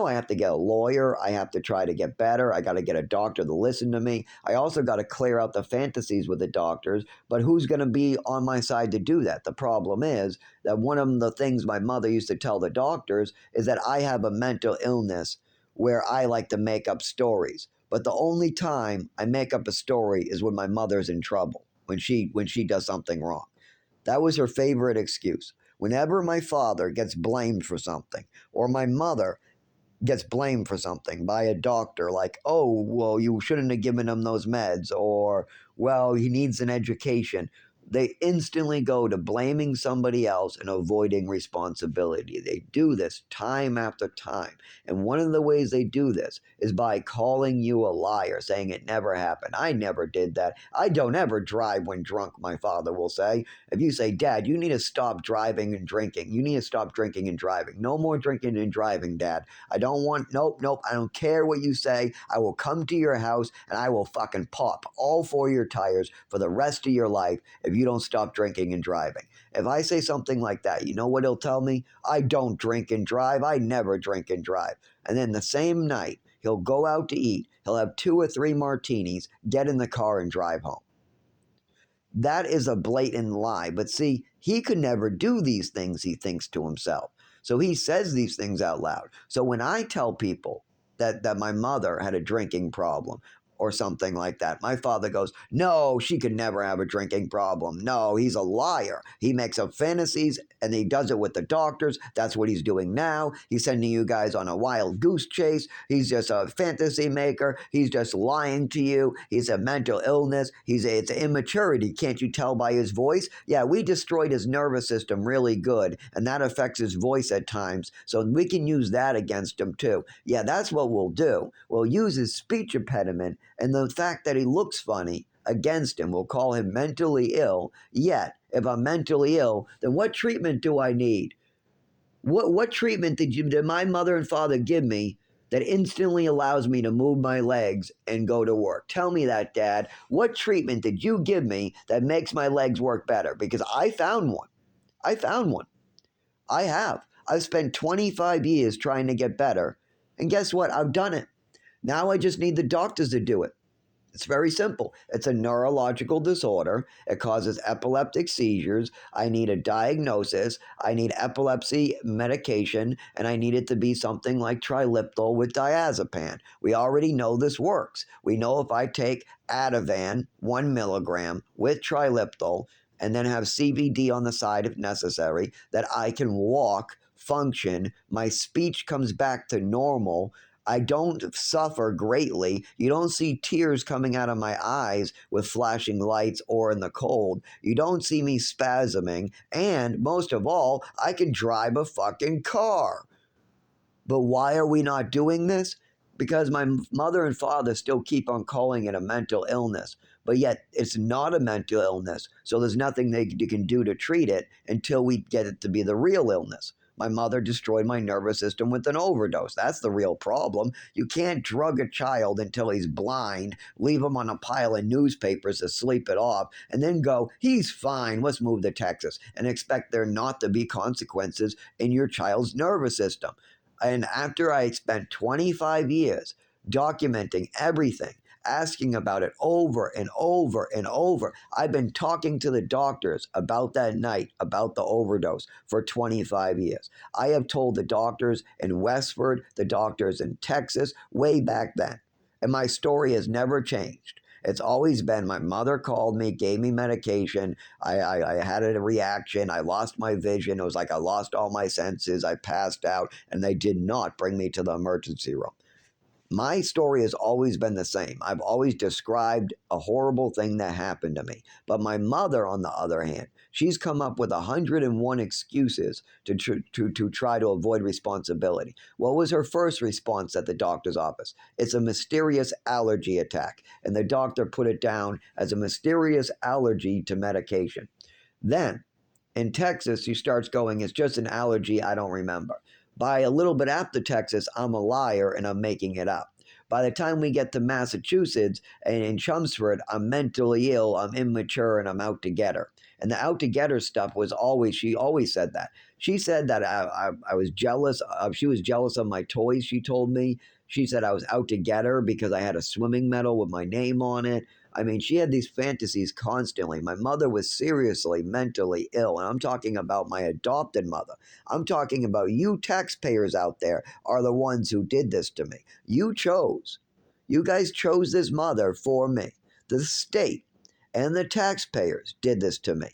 I have to get a lawyer. I have to try to get better. I got to get a doctor to listen to me. I also got to clear out the fantasies with the doctors. But who's going to be on my side to do that? The problem is that one of the things my mother used to tell the doctors is that I have a mental illness where I like to make up stories. But the only time I make up a story is when my mother's in trouble, when she does something wrong. That was her favorite excuse. Whenever my father gets blamed for something, or my mother gets blamed for something by a doctor, like, oh, well, you shouldn't have given him those meds, or, well, he needs an education, they instantly go to blaming somebody else and avoiding responsibility. They do this time after time. And one of the ways they do this is by calling you a liar, saying it never happened. I never did that. I don't ever drive when drunk, my father will say. If you say, Dad, you need to stop driving and drinking. You need to stop drinking and driving. No more drinking and driving, Dad. I don't want, nope. I don't care what you say. I will come to your house and I will fucking pop all four of your tires for the rest of your life if if you don't stop drinking and driving. If I say something like that, you know what he'll tell me? I don't drink and drive. I never drink and drive. And then the same night, he'll go out to eat. He'll have 2 or 3 martinis, get in the car and drive home. That is a blatant lie. But see, he could never do these things, he thinks to himself. So he says these things out loud. So when I tell people that my mother had a drinking problem or something like that, my father goes, no, she could never have a drinking problem. No, he's a liar. He makes up fantasies and he does it with the doctors. That's what he's doing now. He's sending you guys on a wild goose chase. He's just a fantasy maker. He's just lying to you. He's a mental illness. It's immaturity. Can't you tell by his voice? Yeah, we destroyed his nervous system really good, and that affects his voice at times. So we can use that against him too. Yeah, that's what we'll do. We'll use his speech impediment and the fact that he looks funny against him. We'll call him mentally ill. Yet, if I'm mentally ill, then what treatment do I need? What treatment did my mother and father give me that instantly allows me to move my legs and go to work? Tell me that, Dad. What treatment did you give me that makes my legs work better? Because I found one. I found one. I have. I've spent 25 years trying to get better. And guess what? I've done it. Now I just need the doctors to do it. It's very simple. It's a neurological disorder. It causes epileptic seizures. I need a diagnosis. I need epilepsy medication, and I need it to be something like Triliptol with diazepam. We already know this works. We know if I take Ativan, 1 milligram, with Triliptol, and then have CBD on the side if necessary, that I can walk, function, my speech comes back to normal. I don't suffer greatly. You don't see tears coming out of my eyes with flashing lights or in the cold. You don't see me spasming. And most of all, I can drive a fucking car. But why are we not doing this? Because my mother and father still keep on calling it a mental illness. But yet it's not a mental illness. So there's nothing they can do to treat it until we get it to be the real illness. My mother destroyed my nervous system with an overdose. That's the real problem. You can't drug a child until he's blind, leave him on a pile of newspapers to sleep it off, and then go, he's fine, let's move to Texas, and expect there not to be consequences in your child's nervous system. And after I spent 25 years documenting everything, asking about it over and over and over. I've been talking to the doctors about that night, about the overdose, for 25 years. I have told the doctors in Westford, the doctors in Texas, way back then. And my story has never changed. It's always been my mother called me, gave me medication. I had a reaction. I lost my vision. It was like I lost all my senses. I passed out, and they did not bring me to the emergency room. My story has always been the same. I've always described a horrible thing that happened to me. But my mother, on the other hand, she's come up with 101 excuses to try to avoid responsibility. What was her first response at the doctor's office? It's a mysterious allergy attack. And the doctor put it down as a mysterious allergy to medication. Then, in Texas, she starts going, it's just an allergy, I don't remember. By a little bit after Texas, I'm a liar and I'm making it up. By the time we get to Massachusetts and in Chelmsford, I'm mentally ill, I'm immature, and I'm out to get her. And the out to get her stuff was always, she always said that. She said that I was jealous. She was jealous of my toys, she told me. She said I was out to get her because I had a swimming medal with my name on it. I mean, she had these fantasies constantly. My mother was seriously mentally ill, and I'm talking about my adopted mother. I'm talking about you taxpayers out there are the ones who did this to me. You guys chose this mother for me. The state and the taxpayers did this to me.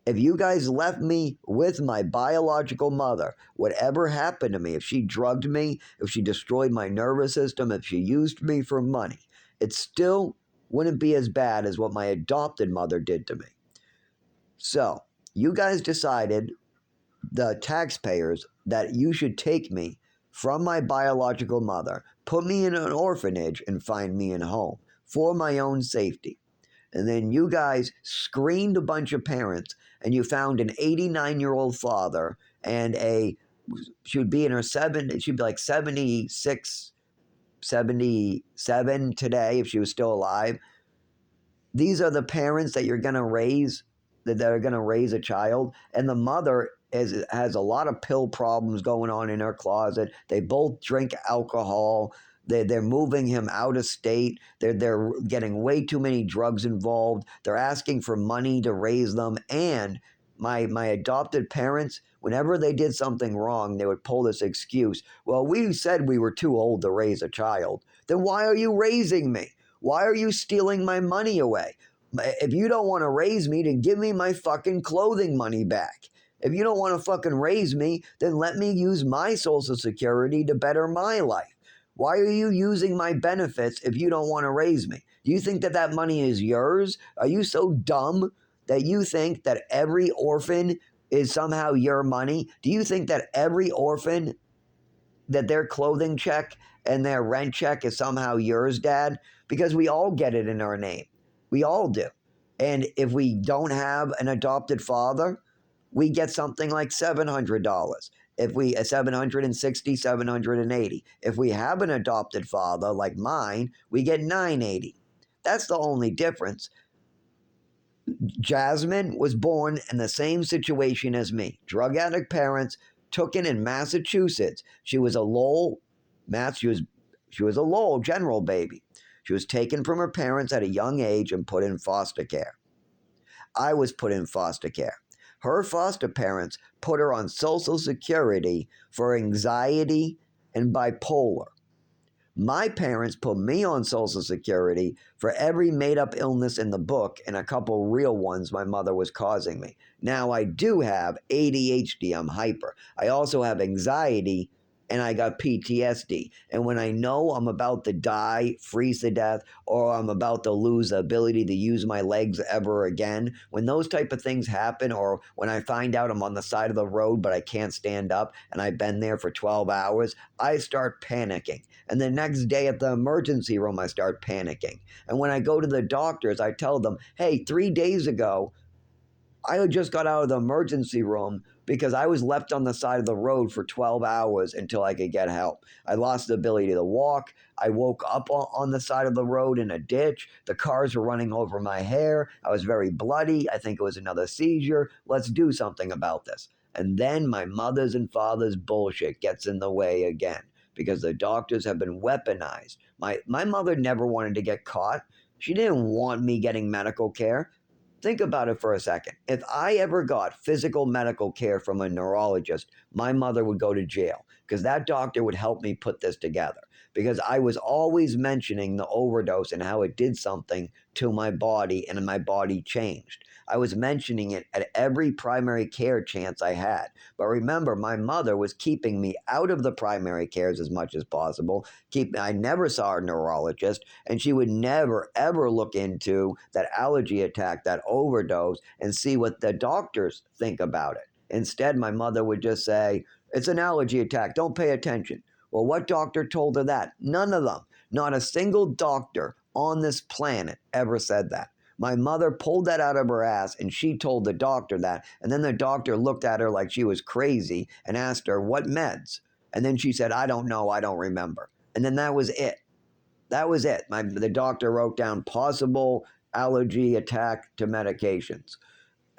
If you guys left me with my biological mother, whatever happened to me, if she drugged me, if she destroyed my nervous system, if she used me for money, it still wouldn't be as bad as what my adopted mother did to me. So, you guys decided, the taxpayers, that you should take me from my biological mother, put me in an orphanage, and find me a home for my own safety. And then you guys screened a bunch of parents, and you found an 89-year-old father and she would be in her she'd be like 76, 77 today if she was still alive, these are the parents that you're going to raise, that are going to raise a child. And the mother has a lot of pill problems going on in her closet. They both drink alcohol. They're moving him out of state. They're getting way too many drugs involved. They're asking for money to raise them. And my adopted parents, whenever they did something wrong, they would pull this excuse. Well, we said we were too old to raise a child. Then why are you raising me? Why are you stealing my money away? If you don't want to raise me, then give me my fucking clothing money back. If you don't want to fucking raise me, then let me use my Social Security to better my life. Why are you using my benefits if you don't want to raise me? Do you think that that money is yours? Are you so dumb that you think that every orphan is somehow your money? Do you think that every orphan, that their clothing check and their rent check is somehow yours, Dad? Because we all get it in our name. We all do. And if we don't have an adopted father, we get something like $700. If we $760, $780. If we have an adopted father like mine, we get $980. That's the only difference. Jasmine was born in the same situation as me. Drug addict parents, took in Massachusetts. She was a Lowell, she was a Lowell general baby. She was taken from her parents at a young age and put in foster care. I was put in foster care. Her foster parents put her on Social Security for anxiety and bipolar. My parents put me on Social Security for every made-up illness in the book and a couple real ones my mother was causing me. Now, I do have ADHD, I'm hyper. I also have anxiety, and I got PTSD. And when I know I'm about to die, freeze to death, or I'm about to lose the ability to use my legs ever again, when those type of things happen, or when I find out I'm on the side of the road but I can't stand up and I've been there for 12 hours, I start panicking. And the next day at the emergency room, I start panicking. And when I go to the doctors, I tell them, hey, 3 days ago, I just got out of the emergency room because I was left on the side of the road for 12 hours until I could get help. I lost the ability to walk. I woke up on the side of the road in a ditch. The cars were running over my hair. I was very bloody. I think it was another seizure. Let's do something about this. And then my mother's and father's bullshit gets in the way again because the doctors have been weaponized. My mother never wanted to get caught. She didn't want me getting medical care. Think about it for a second. If I ever got physical medical care from a neurologist, my mother would go to jail because that doctor would help me put this together. Because I was always mentioning the overdose and how it did something to my body and my body changed. I was mentioning it at every primary care chance I had. But remember, my mother was keeping me out of the primary cares as much as possible. I never saw a neurologist, and she would never, ever look into that allergy attack, that overdose, and see what the doctors think about it. Instead, my mother would just say, it's an allergy attack, don't pay attention. Well, what doctor told her that? None of them. Not a single doctor on this planet ever said that. My mother pulled that out of her ass and she told the doctor that. And then the doctor looked at her like she was crazy and asked her, what meds? And then she said, I don't know, I don't remember. And then that was it. That was it. The doctor wrote down possible allergy attack to medications.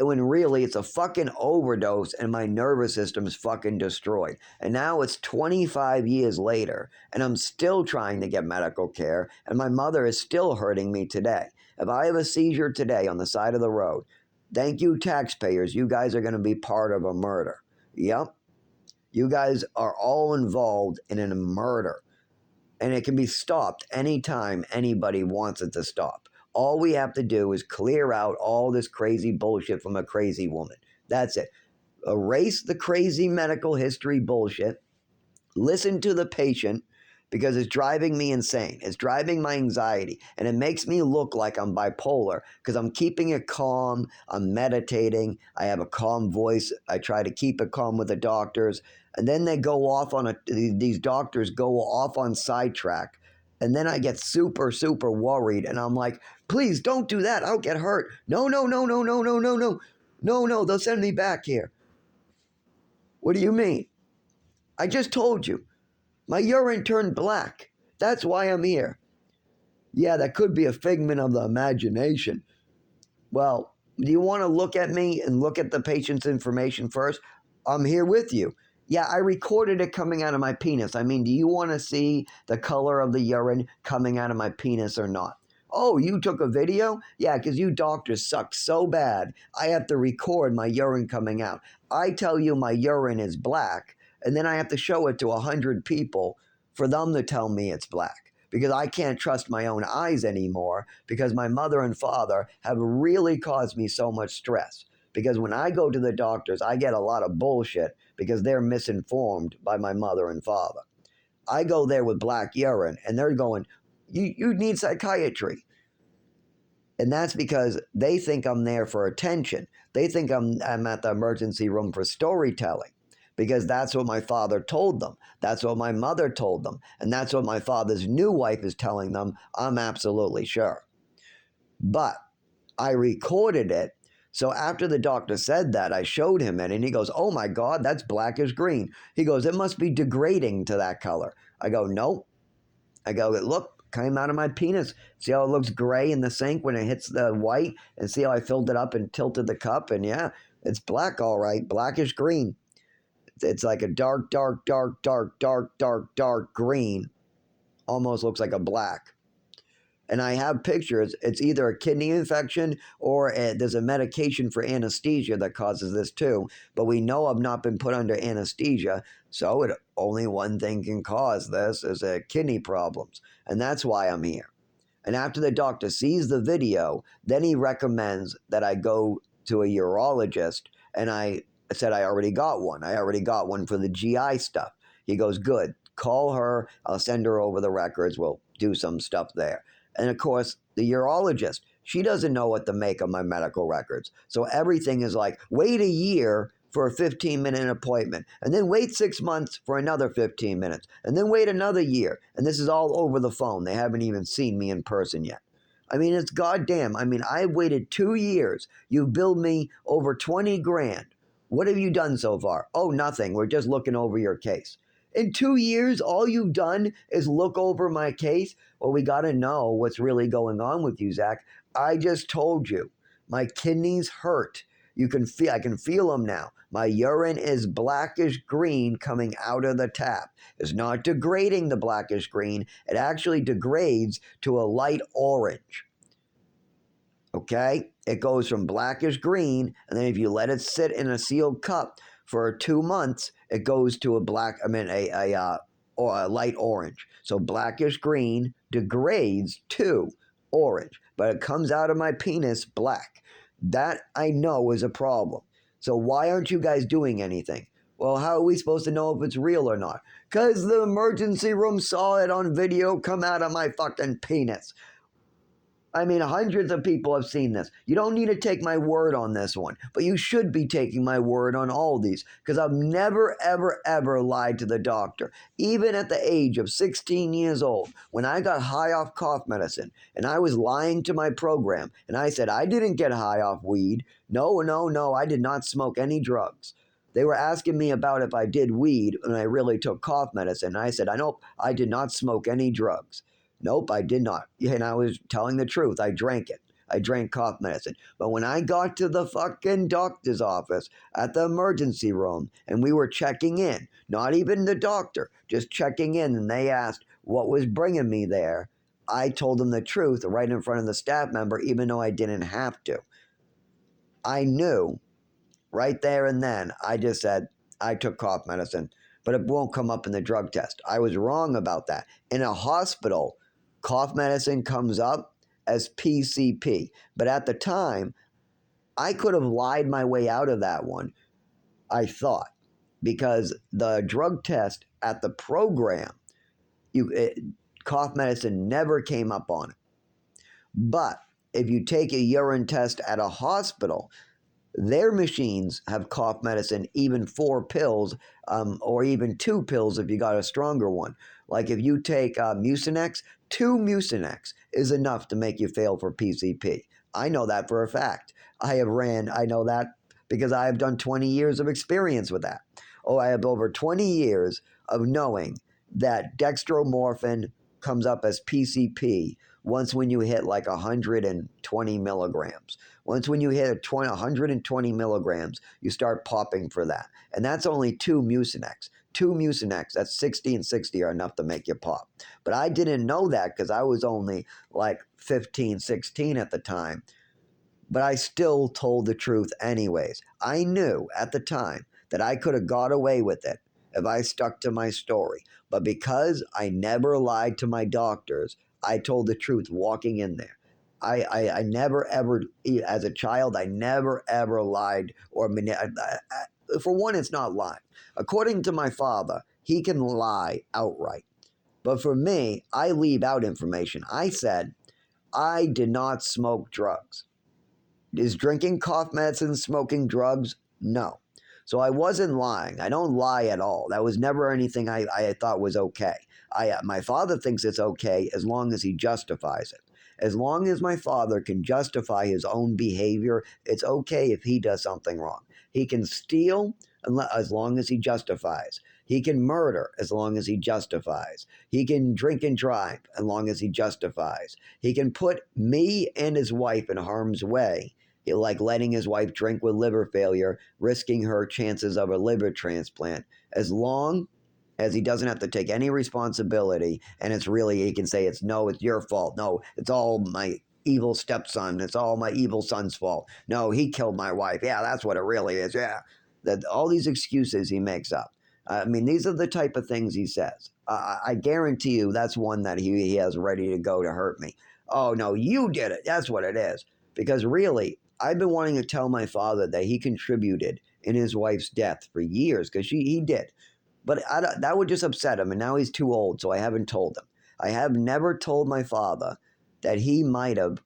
When really it's a fucking overdose and my nervous system is fucking destroyed. And now it's 25 years later and I'm still trying to get medical care and my mother is still hurting me today. If I have a seizure today on the side of the road, thank you taxpayers, you guys are going to be part of a murder. Yep. You guys are all involved in a murder. And it can be stopped anytime anybody wants it to stop. All we have to do is clear out all this crazy bullshit from a crazy woman. That's it. Erase the crazy medical history bullshit. Listen to the patient because it's driving me insane. It's driving my anxiety. And it makes me look like I'm bipolar because I'm keeping it calm. I'm meditating. I have a calm voice. I try to keep it calm with the doctors. And then they go off on these doctors go off on sidetrack. And then I get super, super worried. And I'm like, please don't do that. I'll get hurt. No, no, no, no, no, no, no, no. No, no, they'll send me back here. What do you mean? I just told you. My urine turned black. That's why I'm here. Yeah, that could be a figment of the imagination. Well, do you want to look at me and look at the patient's information first? I'm here with you. Yeah, I recorded it coming out of my penis. I mean, do you want to see the color of the urine coming out of my penis or not? Oh, you took a video? Yeah, because you doctors suck so bad. I have to record my urine coming out. I tell you my urine is black, and then I have to show it to 100 people for them to tell me it's black because I can't trust my own eyes anymore because my mother and father have really caused me so much stress. Because when I go to the doctors, I get a lot of bullshit because they're misinformed by my mother and father. I go there with black urine and they're going, you need psychiatry. And that's because they think I'm there for attention. They think I'm at the emergency room for storytelling because that's what my father told them. That's what my mother told them. And that's what my father's new wife is telling them. I'm absolutely sure. But I recorded it. So after the doctor said that, I showed him it and he goes, oh my God, that's blackish green. He goes, it must be degrading to that color. I go, nope. I go, look, came out of my penis. See how it looks gray in the sink when it hits the white? And see how I filled it up and tilted the cup? And yeah, it's black, all right, blackish green. It's like a dark, dark, dark, dark, dark, dark, dark green. Almost looks like a black. And I have pictures. It's either a kidney infection or there's a medication for anesthesia that causes this too. But we know I've not been put under anesthesia, so only one thing can cause this is kidney problems. And that's why I'm here. And after the doctor sees the video, then he recommends that I go to a urologist. And I said I already got one. I already got one for the GI stuff. He goes, good. Call her. I'll send her over the records. We'll do some stuff there. And of course, the urologist, she doesn't know what to make of my medical records. So everything is like, wait a year for a 15-minute appointment, and then wait 6 months for another 15 minutes, and then wait another year. And this is all over the phone. They haven't even seen me in person yet. I mean, it's goddamn. I mean, I waited 2 years. You billed me over 20 grand. What have you done so far? Oh, nothing. We're just looking over your case. In 2 years, all you've done is look over my case. Well, we got to know what's really going on with you, Zach. I just told you, my kidneys hurt. I can feel them now. My urine is blackish green coming out of the tap. It's not degrading the blackish green. It actually degrades to a light orange. Okay? It goes from blackish green, and then if you let it sit in a sealed cup for 2 months, it goes to a light orange. So blackish green degrades to orange, but it comes out of my penis black. That I know is a problem. So why aren't you guys doing anything? Well, how are we supposed to know if it's real or not? Because the emergency room saw it on video come out of my fucking penis. I mean, hundreds of people have seen this. You don't need to take my word on this one, but you should be taking my word on all these because I've never, ever, ever lied to the doctor. Even at the age of 16 years old, when I got high off cough medicine and I was lying to my program and I said, I didn't get high off weed. No, I did not smoke any drugs. They were asking me about if I did weed and I really took cough medicine. And I said, I did not smoke any drugs. Nope, I did not. And I was telling the truth. I drank it. I drank cough medicine. But when I got to the fucking doctor's office at the emergency room and we were checking in, not even the doctor, just checking in, and they asked what was bringing me there, I told them the truth right in front of the staff member, even though I didn't have to. I knew right there and then. I just said, I took cough medicine, but it won't come up in the drug test. I was wrong about that. In a hospital, cough medicine comes up as PCP. But at the time, I could have lied my way out of that one, I thought, because the drug test at the program, cough medicine never came up on it. But if you take a urine test at a hospital, their machines have cough medicine, even 4 pills, or even 2 pills if you got a stronger one. Like if you take Mucinex, 2 Mucinex is enough to make you fail for PCP. I know that for a fact. I know that because I have done 20 years of experience with that. Oh, I have over 20 years of knowing that dextromorphin comes up as PCP once when you hit like 120 milligrams. Once when you hit 120 milligrams, you start popping for that. And that's only 2 Mucinex. 2 Mucinex, that's 60 and 60 are enough to make you pop. But I didn't know that because I was only like 15, 16 at the time. But I still told the truth anyways. I knew at the time that I could have got away with it if I stuck to my story. But because I never lied to my doctors, I told the truth walking in there. I never ever, as a child, I never ever lied or for one, it's not lying. According to my father, he can lie outright. But for me, I leave out information. I said, I did not smoke drugs. Is drinking cough medicine smoking drugs? No. So I wasn't lying. I don't lie at all. That was never anything I thought was okay. My father thinks it's okay as long as he justifies it. As long as my father can justify his own behavior, it's okay if he does something wrong. He can steal as long as he justifies. He can murder as long as he justifies. He can drink and drive as long as he justifies. He can put me and his wife in harm's way, like letting his wife drink with liver failure, risking her chances of a liver transplant, as long as he doesn't have to take any responsibility. And it's really, he can say, it's your fault. No, it's all my evil stepson. It's all my evil son's fault. No, he killed my wife. Yeah, that's what it really is. Yeah. That all these excuses he makes up. I mean, these are the type of things he says. I guarantee you that's one that he has ready to go to hurt me. Oh, no, you did it. That's what it is. Because really, I've been wanting to tell my father that he contributed in his wife's death for years, because he did. But that would just upset him, and now he's too old, so I haven't told him. I have never told my father that he might have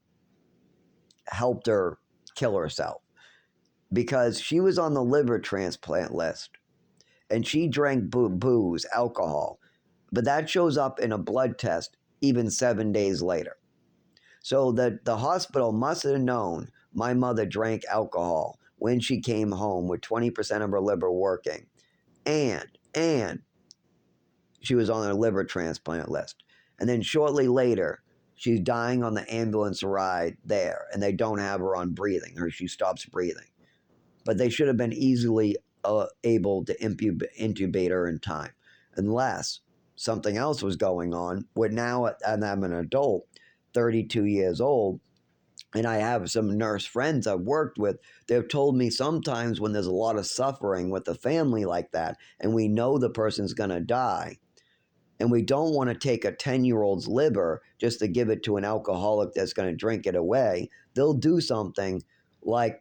helped her kill herself, because she was on the liver transplant list, and she drank booze, alcohol, but that shows up in a blood test even 7 days later. So the hospital must have known my mother drank alcohol when she came home with 20% of her liver working, and she was on a liver transplant list. And then shortly later, she's dying on the ambulance ride there, and they don't have her on breathing, or she stops breathing. But they should have been easily able to intubate her in time, unless something else was going on. Where now, and I'm an adult, 32 years old, and I have some nurse friends I've worked with. They've told me sometimes when there's a lot of suffering with a family like that, and we know the person's going to die, and we don't want to take a 10-year-old's liver just to give it to an alcoholic that's going to drink it away, they'll do something like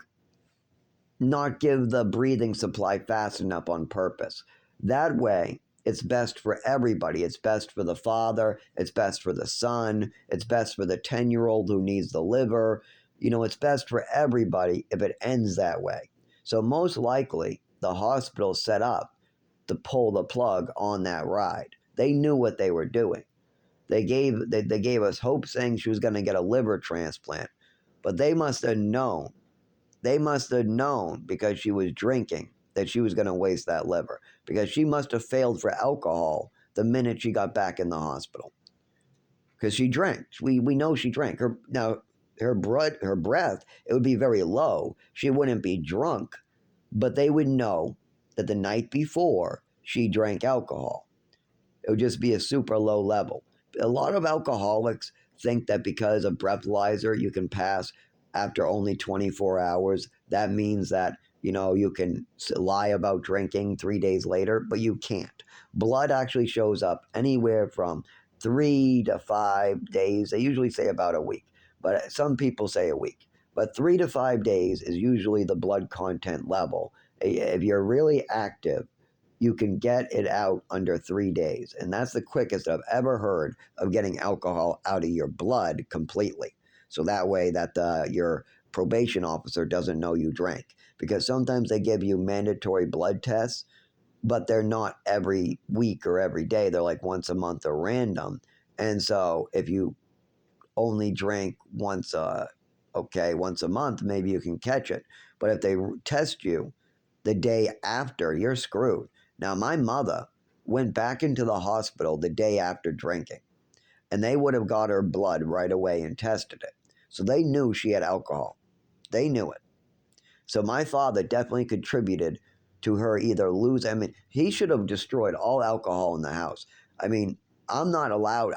not give the breathing supply fast enough on purpose. That way, it's best for everybody. It's best for the father. It's best for the son. It's best for the 10-year-old who needs the liver. It's best for everybody if it ends that way. So most likely, the hospital set up to pull the plug on that ride. They knew what they were doing. They gave us hope, saying she was going to get a liver transplant. But they must have known. They must have known, because she was drinking, that she was going to waste that liver. Because she must have failed for alcohol the minute she got back in the hospital. Because she drank. We know she drank. Her breath, it would be very low. She wouldn't be drunk. But they would know that the night before she drank alcohol. It would just be a super low level. A lot of alcoholics think that because of breathalyzer you can pass after only 24 hours. That means that, you can lie about drinking 3 days later, but you can't. Blood actually shows up anywhere from 3 to 5 days. They usually say about a week, but some people say a week. But 3 to 5 days is usually the blood content level. If you're really active, you can get it out under 3 days. And that's the quickest I've ever heard of getting alcohol out of your blood completely. So that way that your probation officer doesn't know you drank. Because sometimes they give you mandatory blood tests, but they're not every week or every day. They're like once a month or random. And so if you only drink once a month, maybe you can catch it. But if they test you the day after, you're screwed. Now, my mother went back into the hospital the day after drinking. and they would have got her blood right away and tested it. So they knew she had alcohol. They knew it. So my father definitely contributed to her either lose. I mean, he should have destroyed all alcohol in the house. I mean, I'm not allowed.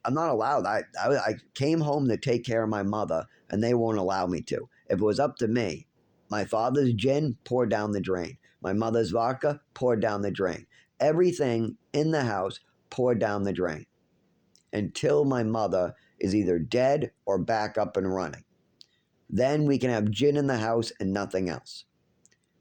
I'm not allowed. I came home to take care of my mother, and they won't allow me to. If it was up to me, my father's gin poured down the drain. My mother's vodka poured down the drain. Everything in the house poured down the drain until my mother is either dead or back up and running. Then we can have gin in the house and nothing else.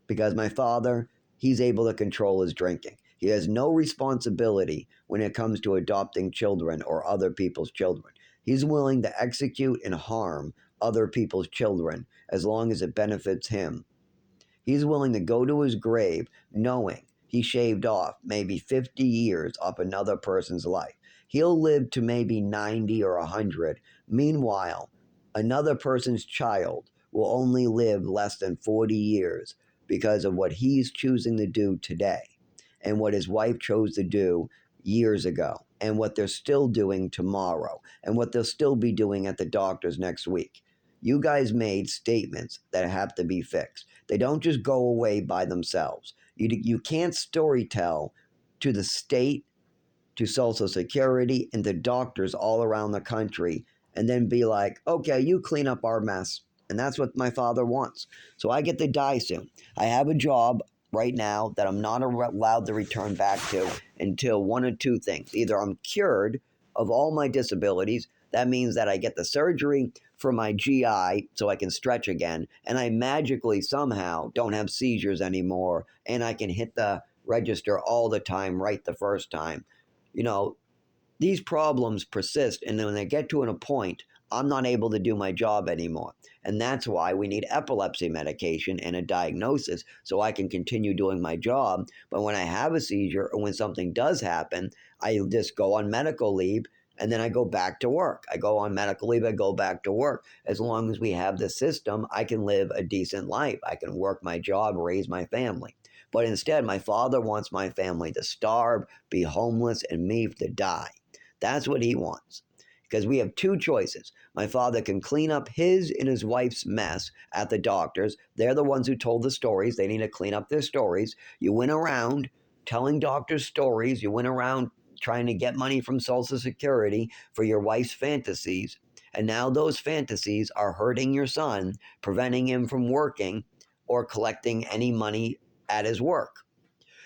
Because my father, he's able to control his drinking. He has no responsibility when it comes to adopting children or other people's children. He's willing to execute and harm other people's children as long as it benefits him. He's willing to go to his grave knowing he shaved off maybe 50 years off another person's life. He'll live to maybe 90 or 100. Meanwhile, another person's child will only live less than 40 years because of what he's choosing to do today and what his wife chose to do years ago and what they're still doing tomorrow and what they'll still be doing at the doctor's next week. You guys made statements that have to be fixed. They don't just go away by themselves. You can't storytell to the state, to Social Security, and to doctors all around the country and then be like, okay, you clean up our mess. And that's what my father wants. So I get to die soon. I have a job right now that I'm not allowed to return back to until one of two things. Either I'm cured of all my disabilities, that means that I get the surgery for my GI so I can stretch again, and I magically somehow don't have seizures anymore, and I can hit the register all the time right the first time. You know, these problems persist, and then when they get to a point, I'm not able to do my job anymore. And that's why we need epilepsy medication and a diagnosis so I can continue doing my job. But when I have a seizure or when something does happen, I just go on medical leave and then I go back to work. I go on medical leave, I go back to work. As long as we have the system, I can live a decent life. I can work my job, raise my family. But instead, my father wants my family to starve, be homeless, and me to die. That's what he wants. Because we have two choices. My father can clean up his and his wife's mess at the doctors. They're the ones who told the stories. They need to clean up their stories. You went around telling doctors stories. You went around trying to get money from Social Security for your wife's fantasies. And now those fantasies are hurting your son, preventing him from working or collecting any money at his work.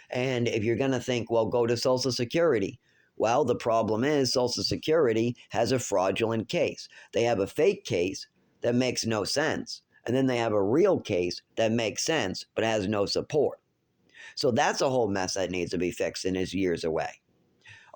And if you're going to think, well, go to Social Security. Well, the problem is Social Security has a fraudulent case. They have a fake case that makes no sense. And then they have a real case that makes sense but has no support. So that's a whole mess that needs to be fixed and is years away.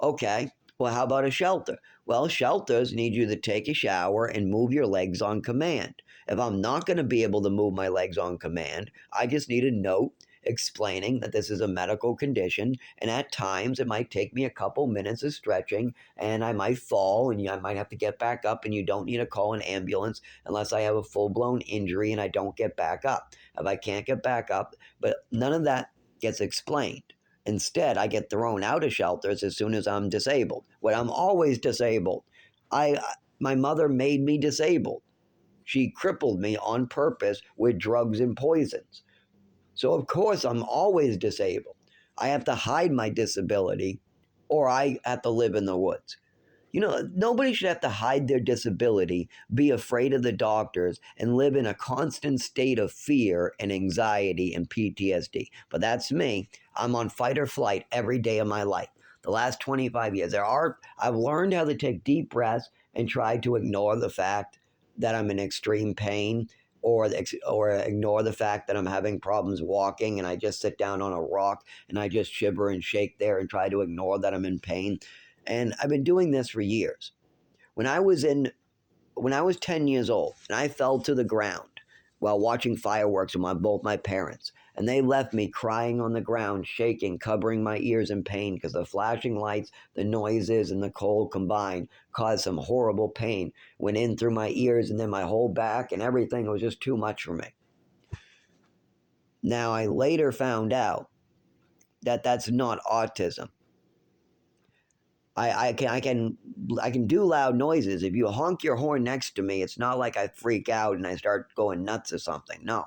Okay, well, how about a shelter? Well, shelters need you to take a shower and move your legs on command. If I'm not going to be able to move my legs on command, I just need a note explaining that this is a medical condition, and at times it might take me a couple minutes of stretching, and I might fall, and I might have to get back up, and you don't need to call an ambulance unless I have a full-blown injury and I don't get back up. If I can't get back up, but none of that gets explained. Instead, I get thrown out of shelters as soon as I'm disabled. When I'm always disabled. My mother made me disabled. She crippled me on purpose with drugs and poisons. So of course I'm always disabled. I have to hide my disability or I have to live in the woods. You know, nobody should have to hide their disability, be afraid of the doctors, and live in a constant state of fear and anxiety and PTSD. But that's me. I'm on fight or flight every day of my life. The last 25 years, I've learned how to take deep breaths and try to ignore the fact that I'm in extreme pain or ignore the fact that I'm having problems walking and I just sit down on a rock and I just shiver and shake there and try to ignore that I'm in pain. And I've been doing this for years. When I was 10 years old and I fell to the ground while watching fireworks with both my parents, and they left me crying on the ground, shaking, covering my ears in pain because the flashing lights, the noises, and the cold combined caused some horrible pain. Went in through my ears and then my whole back and everything. It was just too much for me. Now, I later found out that that's not autism. I can do loud noises. If you honk your horn next to me, it's not like I freak out and I start going nuts or something. No,